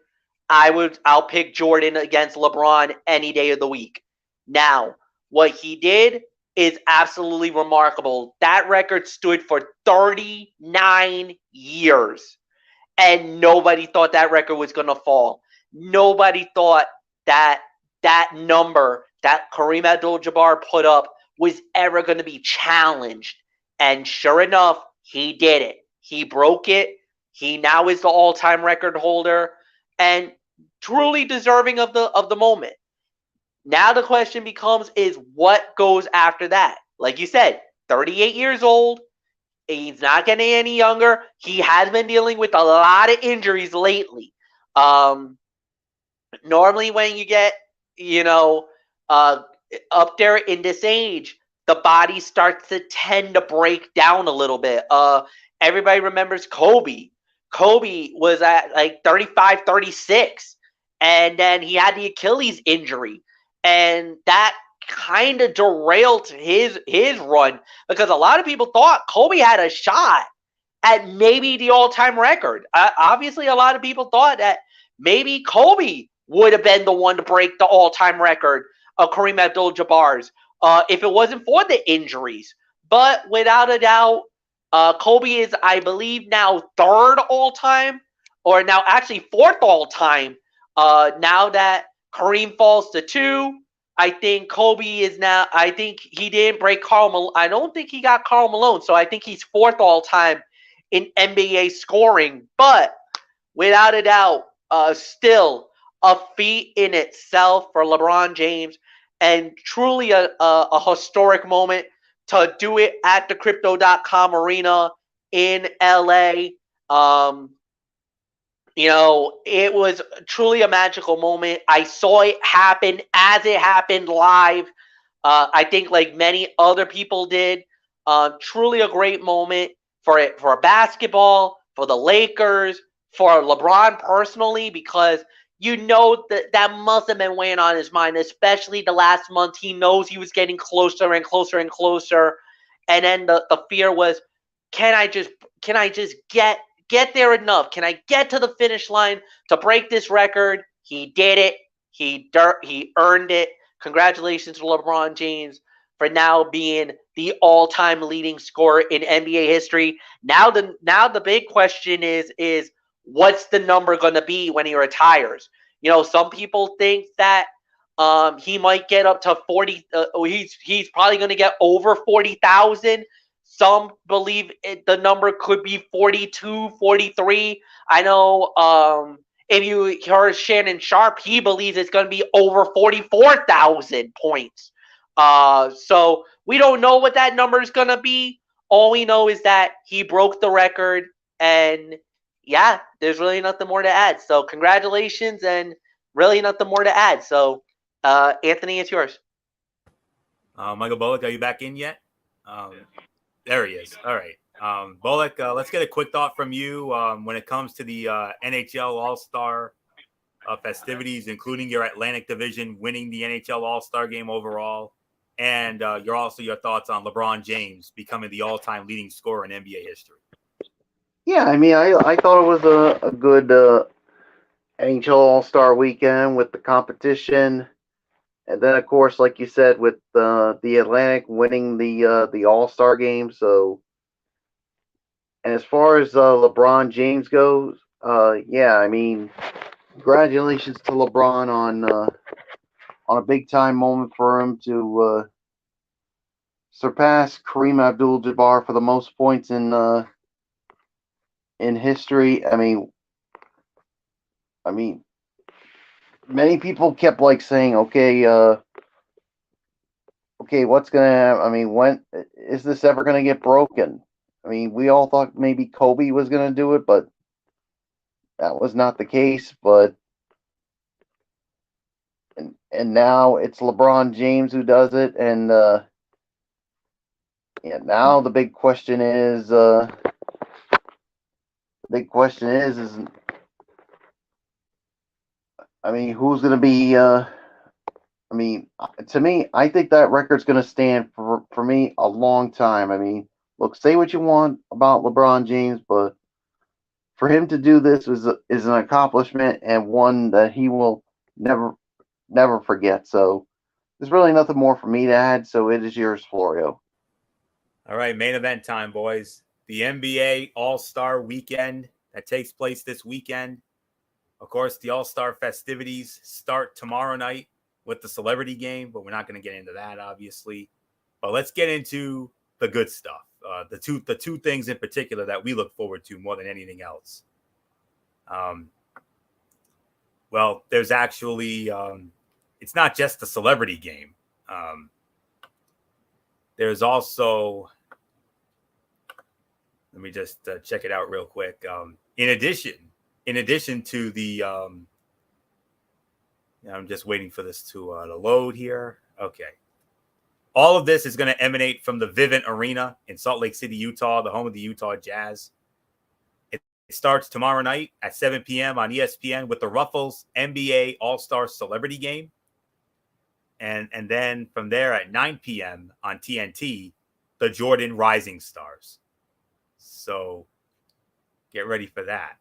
I'll pick Jordan against LeBron any day of the week. Now, what he did is absolutely remarkable. That record stood for 39 years. and nobody thought that record was going to fall. Nobody thought that that number that Kareem Abdul-Jabbar put up was ever going to be challenged. And sure enough, he did it. He broke it. He now is the all-time record holder and truly deserving of the moment. Now the question becomes is what goes after that? Like you said, 38 years old. He's not getting any younger. He has been dealing with a lot of injuries lately. Normally when you get, up there in this age, the body starts to tend to break down a little bit. Everybody remembers Kobe. Kobe was at like 35, 36, and then he had the Achilles injury. And that kind of derailed his run because a lot of people thought Kobe had a shot at maybe the all-time record. Obviously, a lot of people thought that maybe Kobe would have been the one to break the all-time record of Kareem Abdul-Jabbar's if it wasn't for the injuries. But without a doubt, Kobe is, I believe, now third all-time, or now actually fourth all-time. Now that Kareem falls to 2, I think Kobe is now. I think he didn't break Karl Malone. I don't think he got Karl Malone, so I think he's fourth all-time in NBA scoring. But without a doubt, still a feat in itself for LeBron James, and truly a historic moment to do it at the Crypto.com Arena in LA. It was truly a magical moment. I saw it happen as it happened live. I think like many other people did. Truly a great moment for basketball, for the Lakers, for LeBron personally, because that must have been weighing on his mind, especially the last month. He knows he was getting closer and closer and closer. And then the fear was, can I just get there enough? Can I get to the finish line to break this record? He did it. He earned it. Congratulations to LeBron James for now being the all-time leading scorer in NBA history. Now the big question is what's the number going to be when he retires? Some people think that he might get up to 40. He's probably going to get over 40,000. Some believe the number could be 42, 43. I know if you heard Shannon Sharp, he believes it's going to be over 44,000 points. So we don't know what that number is going to be. All we know is that he broke the record, and yeah, there's really nothing more to add. So congratulations, and really nothing more to add. So Anthony, it's yours. Michael Bullock, are you back in yet? There he is. All right. Bullock, let's get a quick thought from you when it comes to the NHL All-Star festivities, including your Atlantic Division winning the NHL All-Star game overall, and your thoughts on LeBron James becoming the all-time leading scorer in NBA history. Yeah, I mean, I thought it was a good NHL All-Star weekend with the competition. And then, of course, like you said, with the Atlantic winning the All-Star game. So, and as far as LeBron James goes, yeah, I mean, congratulations to LeBron on a big time moment for him to surpass Kareem Abdul-Jabbar for the most points in history. I mean, many people kept saying, okay, what's gonna happen? I mean, when is this ever gonna get broken? I mean, we all thought maybe Kobe was gonna do it, but that was not the case. But and now it's LeBron James who does it, and yeah, now the big question is I mean, who's going to be? I mean, to me, I think that record's going to stand for me a long time. I mean, look, say what you want about LeBron James, but for him to do this is an accomplishment and one that he will never forget. So there's really nothing more for me to add. So it is yours, Florio. All right, main event time, boys. The NBA All-Star Weekend that takes place this weekend. Of course, the All-Star festivities start tomorrow night with the celebrity game, but we're not going to get into that, obviously. But let's get into the good stuff. The two things in particular that we look forward to more than anything else. Well, there's actually it's not just the celebrity game. There's also, let me just check it out real quick. In addition to the, I'm just waiting for this to load here. Okay. All of this is going to emanate from the Vivint Arena in Salt Lake City, Utah, the home of the Utah Jazz. It starts tomorrow night at 7 p.m. on ESPN with the Ruffles NBA All-Star Celebrity Game. And then from there at 9 p.m. on TNT, the Jordan Rising Stars. So get ready for that.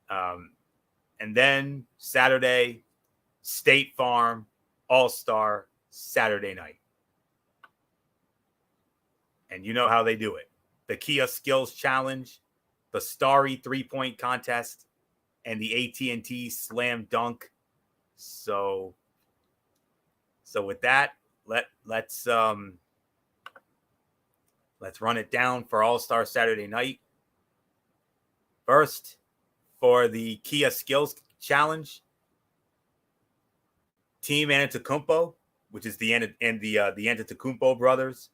And then Saturday, State Farm All-Star Saturday night. And you know how they do it. The Kia Skills Challenge, the Starry three-point contest, and the AT&T Slam Dunk. So with that, let's run it down for All-Star Saturday night. First, for the Kia Skills Challenge, Team Antetokounmpo, which is the Antetokounmpo brothers,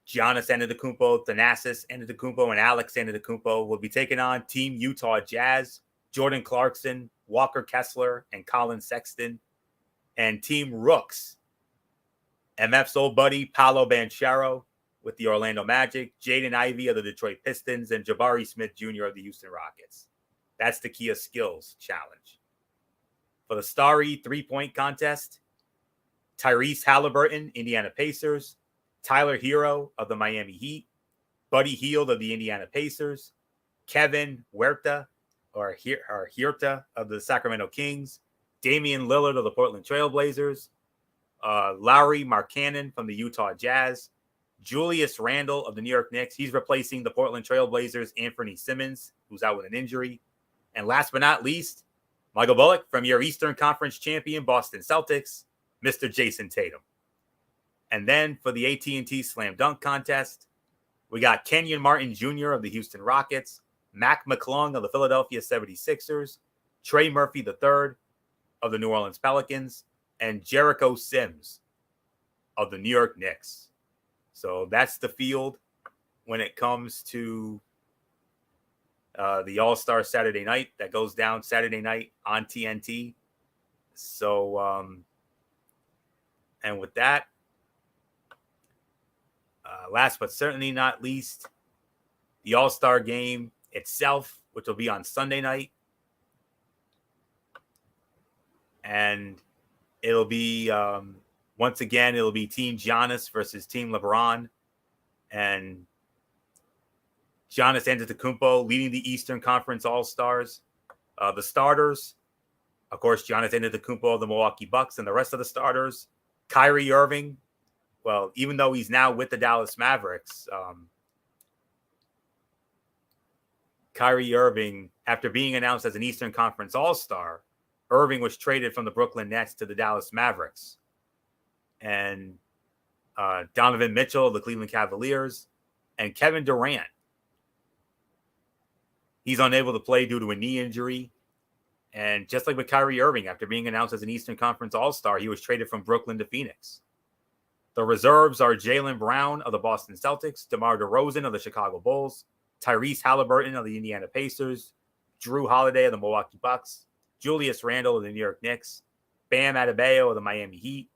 Giannis Antetokounmpo, Thanasis Antetokounmpo, and Alex Antetokounmpo will be taking on Team Utah Jazz, Jordan Clarkson, Walker Kessler, and Colin Sexton, and Team Rooks, MF's old buddy Paolo Banchero with the Orlando Magic, Jaden Ivey of the Detroit Pistons, and Jabari Smith Jr. of the Houston Rockets. That's the Kia Skills Challenge. For the Starry three-point contest, Tyrese Halliburton, Indiana Pacers, Tyler Hero of the Miami Heat, Buddy Hield of the Indiana Pacers, Kevin Huerta or Huerta of the Sacramento Kings, Damian Lillard of the Portland Trailblazers, Lauri Markkanen from the Utah Jazz, Julius Randle of the New York Knicks. He's replacing the Portland Trailblazers' Anthony Simmons, who's out with an injury. And last but not least, Michael Bullock from your Eastern Conference champion Boston Celtics, Mr. Jason Tatum. And then for the AT&T Slam Dunk Contest, we got Kenyon Martin Jr. of the Houston Rockets, Mac McClung of the Philadelphia 76ers, Trey Murphy III of the New Orleans Pelicans, and Jericho Sims of the New York Knicks. So that's the field when it comes to the All-Star Saturday night that goes down Saturday night on TNT. So, and with that, last but certainly not least, the All-Star game itself, which will be on Sunday night. And it'll be, once again, it'll be Team Giannis versus Team LeBron. And Giannis Antetokounmpo leading the Eastern Conference All-Stars. The starters, of course, Giannis Antetokounmpo of the Milwaukee Bucks, and the rest of the starters, Kyrie Irving. Well, even though he's now with the Dallas Mavericks, Kyrie Irving, after being announced as an Eastern Conference All-Star, Irving was traded from the Brooklyn Nets to the Dallas Mavericks. And Donovan Mitchell of the Cleveland Cavaliers, and Kevin Durant. He's unable to play due to a knee injury. And just like with Kyrie Irving, after being announced as an Eastern Conference All-Star, he was traded from Brooklyn to Phoenix. The reserves are Jaylen Brown of the Boston Celtics, DeMar DeRozan of the Chicago Bulls, Tyrese Halliburton of the Indiana Pacers, Drew Holiday of the Milwaukee Bucks, Julius Randle of the New York Knicks, Bam Adebayo of the Miami Heat,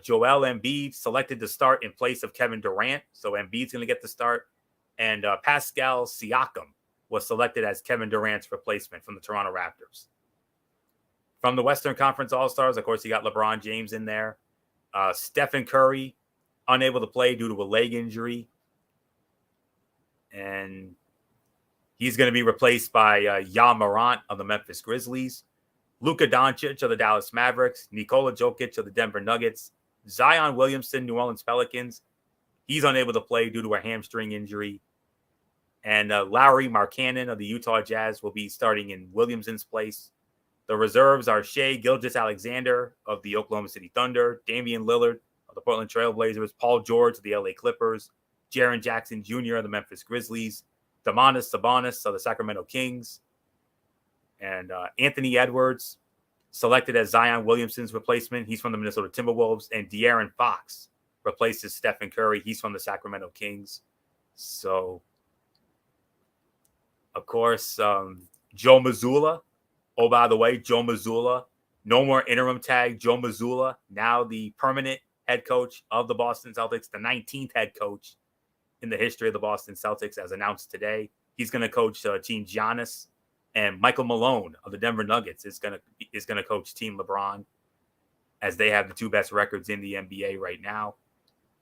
Joel Embiid selected to start in place of Kevin Durant, so Embiid's going to get the start, and Pascal Siakam was selected as Kevin Durant's replacement from the Toronto Raptors. From the Western Conference All-Stars, of course, you got LeBron James in there. Stephen Curry, unable to play due to a leg injury. And he's going to be replaced by Ja Morant of the Memphis Grizzlies, Luka Doncic of the Dallas Mavericks, Nikola Jokic of the Denver Nuggets, Zion Williamson, New Orleans Pelicans. He's unable to play due to a hamstring injury. And Lowry Markkanen of the Utah Jazz will be starting in Williamson's place. The reserves are Shai Gilgeous-Alexander of the Oklahoma City Thunder, Damian Lillard of the Portland Trailblazers, Paul George of the LA Clippers, Jaren Jackson Jr. of the Memphis Grizzlies, Domantas Sabonis of the Sacramento Kings, and Anthony Edwards, selected as Zion Williamson's replacement. He's from the Minnesota Timberwolves. And De'Aaron Fox replaces Stephen Curry. He's from the Sacramento Kings. So, of course, Joe Mazzulla. Oh, by the way, Joe Mazzulla. No more interim tag. Joe Mazzulla, now the permanent head coach of the Boston Celtics, the 19th head coach in the history of the Boston Celtics, as announced today. He's going to coach Team Giannis. And Michael Malone of the Denver Nuggets is going to coach Team LeBron, as they have the two best records in the NBA right now.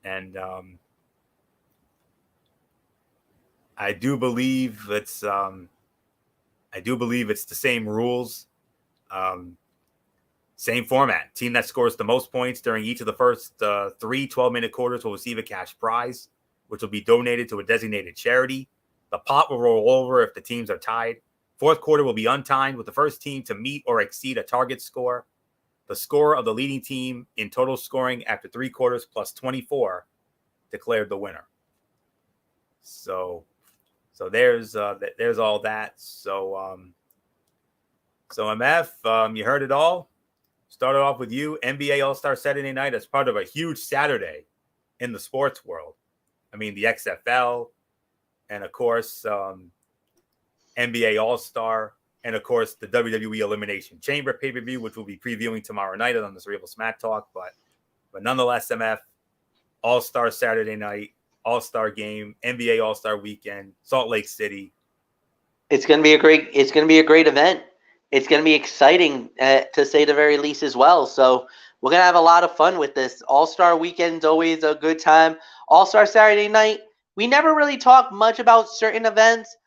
And I do believe it's the same rules, same format. Team that scores the most points during each of the first 3 12-minute quarters will receive a cash prize, which will be donated to a designated charity. The pot will roll over if the teams are tied. Fourth quarter will be untimed, with the first team to meet or exceed a target score. The score of the leading team in total scoring after 3 quarters plus 24 declared the winner. So there's all that. So MF, you heard it all. Started off with you. NBA All-Star Saturday night as part of a huge Saturday in the sports world. I mean, the XFL, and of course, NBA All-Star, and of course, the WWE Elimination Chamber pay-per-view, which we'll be previewing tomorrow night on the Cerebral Smack Talk. But nonetheless, MF, All-Star Saturday night, All-Star game, NBA All-Star weekend, Salt Lake City. It's going to be a great event. It's going to be exciting, to say the very least, as well. So we're going to have a lot of fun with this. All-Star weekend's always a good time. All-Star Saturday night, we never really talk much about certain events.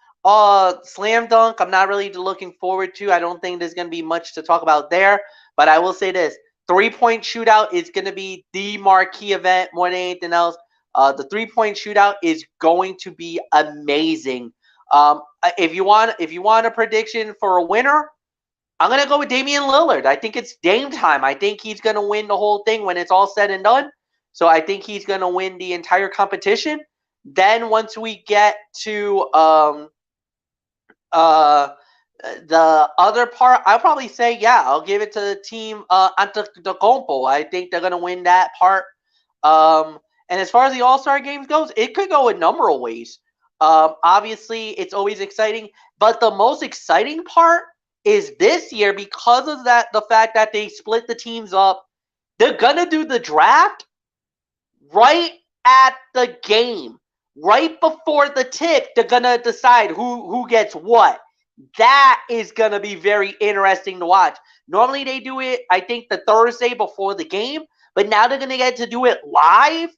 Slam dunk, I'm not really looking forward to. I don't think there's going to be much to talk about there. But I will say this. 3-point shootout is going to be the marquee event more than anything else. The 3-point shootout is going to be amazing. If you want a prediction for a winner, I'm going to go with Damian Lillard. I think it's Dame time. I think he's going to win the whole thing when it's all said and done. So I think he's going to win the entire competition. Then once we get to the other part, I'll probably say, I'll give it to the team Antetokounmpo. I think they're going to win that part. And as far as the All-Star games goes, it could go a number of ways. Obviously, it's always exciting. But the most exciting part is this year, because of the fact that they split the teams up, they're going to do the draft right at the game. Right before the tip, they're going to decide who gets what. That is going to be very interesting to watch. Normally they do it, I think, the Thursday before the game, but now they're going to get to do it live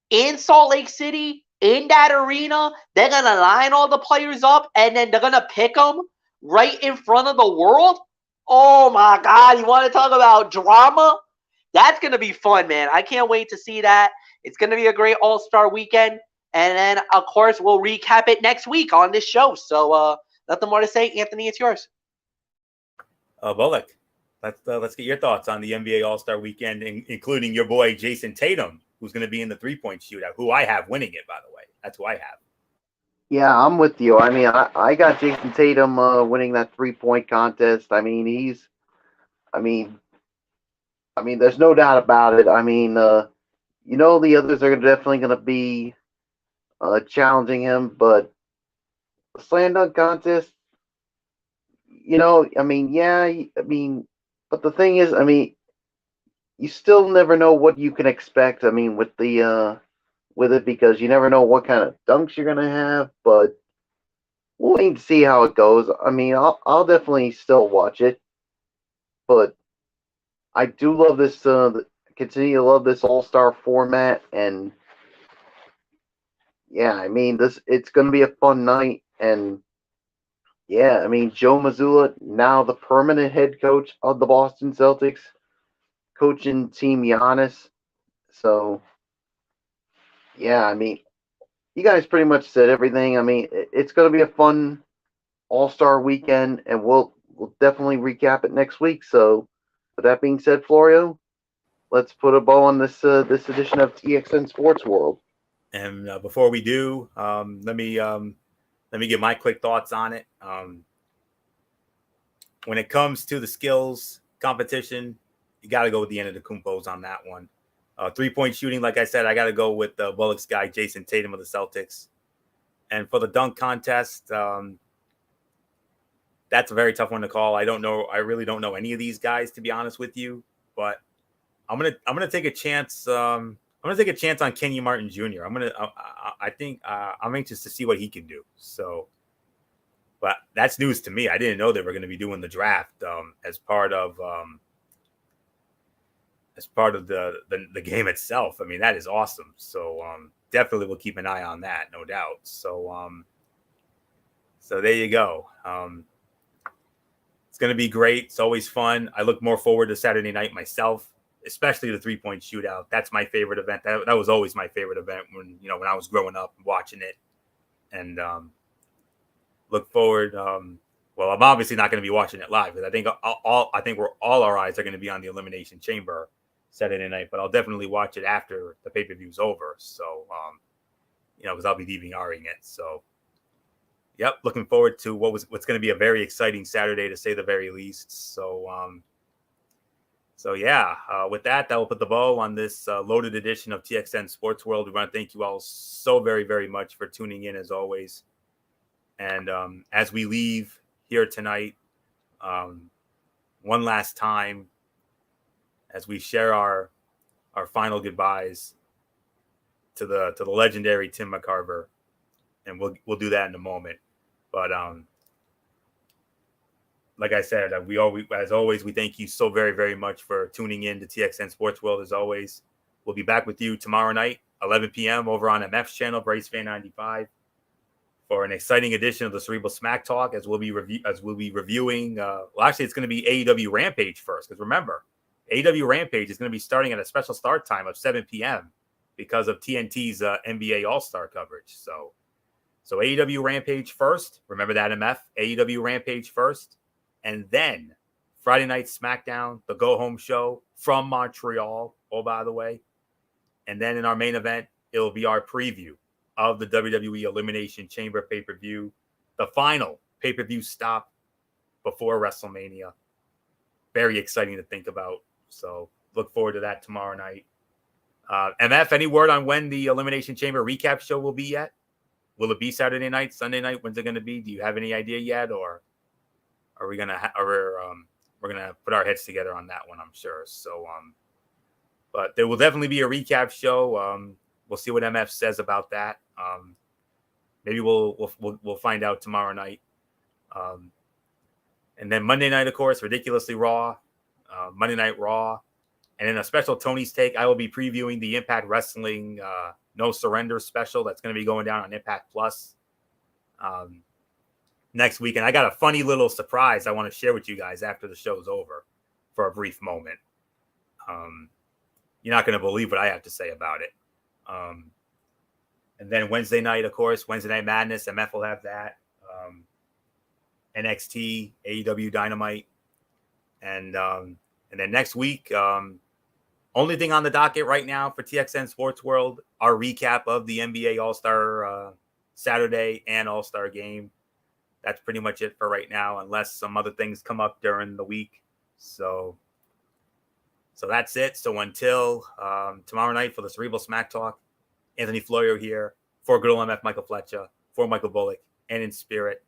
in Salt Lake City, in that arena. They're going to line all the players up, and then they're going to pick them right in front of the world. Oh, my God. You want to talk about drama? That's going to be fun, man. I can't wait to see that. It's going to be a great All-Star weekend. And then, of course, we'll recap it next week on this show. So, nothing more to say. Anthony, it's yours. Bullock, let's get your thoughts on the NBA All-Star weekend, including your boy Jason Tatum, who's going to be in the 3-point shootout, who I have winning it, by the way. That's who I have. Yeah, I'm with you. I mean, I got Jason Tatum winning that 3-point contest. I mean, there's no doubt about it. I mean, the others are definitely going to be challenging him, but the slam dunk contest, but the thing is, you still never know what you can expect. With it, because you never know what kind of dunks you're gonna have, but we'll wait to see how it goes. I'll definitely still watch it, but I do love this. Continue to love this All-Star format, and it's gonna be a fun night. And Joe Mazzulla, now the permanent head coach of the Boston Celtics, coaching Team Giannis. So, you guys pretty much said everything. I mean, it's going to be a fun All-Star weekend, and we'll definitely recap it next week. So, with that being said, Florio, let's put a bow on this this edition of TXN Sports World. And before we do, let me give my quick thoughts on it. When it comes to the skills competition, you got to go with the Antetokounmpos on that one. 3-point shooting, like I said, I got to go with the Bullocks guy, Jason Tatum of the Celtics. And for the dunk contest, that's a very tough one to call. I don't know. I really don't know any of these guys, to be honest with you. But I'm gonna take a chance. I'm gonna take a chance on Kenny Martin Jr. I think I'm anxious to see what he can do. So, but that's news to me. I didn't know they were going to be doing the draft as part of the game itself. I mean, that is awesome. So definitely we'll keep an eye on that, no doubt. So so there you go. It's going to be great. It's always fun. I look more forward to Saturday night myself, especially the 3-point shootout. That's my favorite event. That was always my favorite event when I was growing up watching it. And look forward. Well, I'm obviously not going to be watching it live because I think all our eyes are going to be on the Elimination Chamber Saturday night. But I'll definitely watch it after the pay-per-view's over. So, because I'll be DVRing it. So, yep, looking forward to what's going to be a very exciting Saturday, to say the very least. So, with that will put the bow on this loaded edition of TXN Sports World. We want to thank you all so very, very much for tuning in, as always. And as we leave here tonight, one last time, as we share our final goodbyes to the legendary Tim McCarver, and we'll do that in a moment. But like I said, as always, we thank you so very, very much for tuning in to TXN Sports World. As always, we'll be back with you tomorrow night, 11 p.m. over on MF's channel, Brace Fan 95, for an exciting edition of the Cerebral Smack Talk. As we'll be reviewing. Actually, it's going to be AEW Rampage first, because remember, AEW Rampage is going to be starting at a special start time of 7 p.m. because of TNT's NBA All-Star coverage. So AEW Rampage first. Remember that, MF. AEW Rampage first. And then Friday Night SmackDown, the go-home show from Montreal, oh, by the way. And then in our main event, it'll be our preview of the WWE Elimination Chamber pay-per-view, the final pay-per-view stop before WrestleMania. Very exciting to think about. So look forward to that tomorrow night. MF, any word on when the Elimination Chamber recap show will be yet? Will it be Saturday night, Sunday night? When's it going to be? Do you have any idea yet, or are we gonna we're gonna put our heads together on that one? I'm sure. So, but there will definitely be a recap show. We'll see what MF says about that. Maybe we'll find out tomorrow night. And then Monday night, of course, Ridiculously Raw, Monday Night Raw, and in a special Tony's Take, I will be previewing the Impact Wrestling No Surrender special that's going to be going down on Impact Plus next week. And I got a funny little surprise I want to share with you guys after the show's over for a brief moment. You're not going to believe what I have to say about it. And then Wednesday night, of course, Wednesday Night Madness, MF will have that. NXT, AEW Dynamite. And then next week, only thing on the docket right now for TXN Sports World, our recap of the NBA All-Star Saturday and All-Star game. That's pretty much it for right now, unless some other things come up during the week. So that's it. So until tomorrow night for the Cerebral Smack Talk, Anthony Florio here for good old MF Michael Fletcher, for Michael Bullock, and in spirit,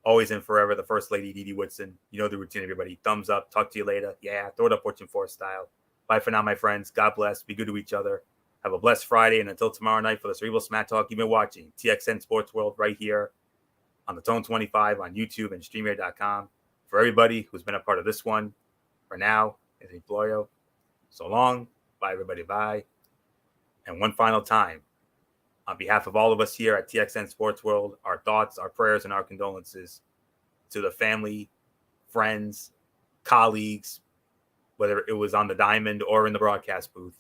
always and forever, the First Lady, Dee Dee Woodson. You know the routine, everybody. Thumbs up. Talk to you later. Yeah, throw it up, Fortune 4 style. Bye for now, my friends. God bless. Be good to each other. Have a blessed Friday. And until tomorrow night for the Cerebral Smack Talk, you've been watching TXN Sports World right here on the Tone 25 on YouTube and StreamYard.com. For everybody who's been a part of this one, for now, Anthony Florio, so long. Bye, everybody. Bye. And one final time, on behalf of all of us here at TXN Sports World, our thoughts, our prayers, and our condolences to the family, friends, colleagues, whether it was on the diamond or in the broadcast booth,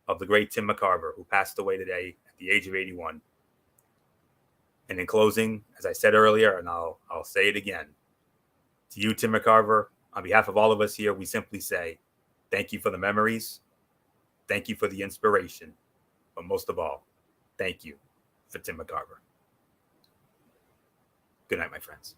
of the great Tim McCarver, who passed away today at the age of 81. And in closing, as I said earlier, and I'll say it again, to you, Tim McCarver, on behalf of all of us here, we simply say thank you for the memories, thank you for the inspiration, but most of all, thank you for Tim McCarver. Good night, my friends.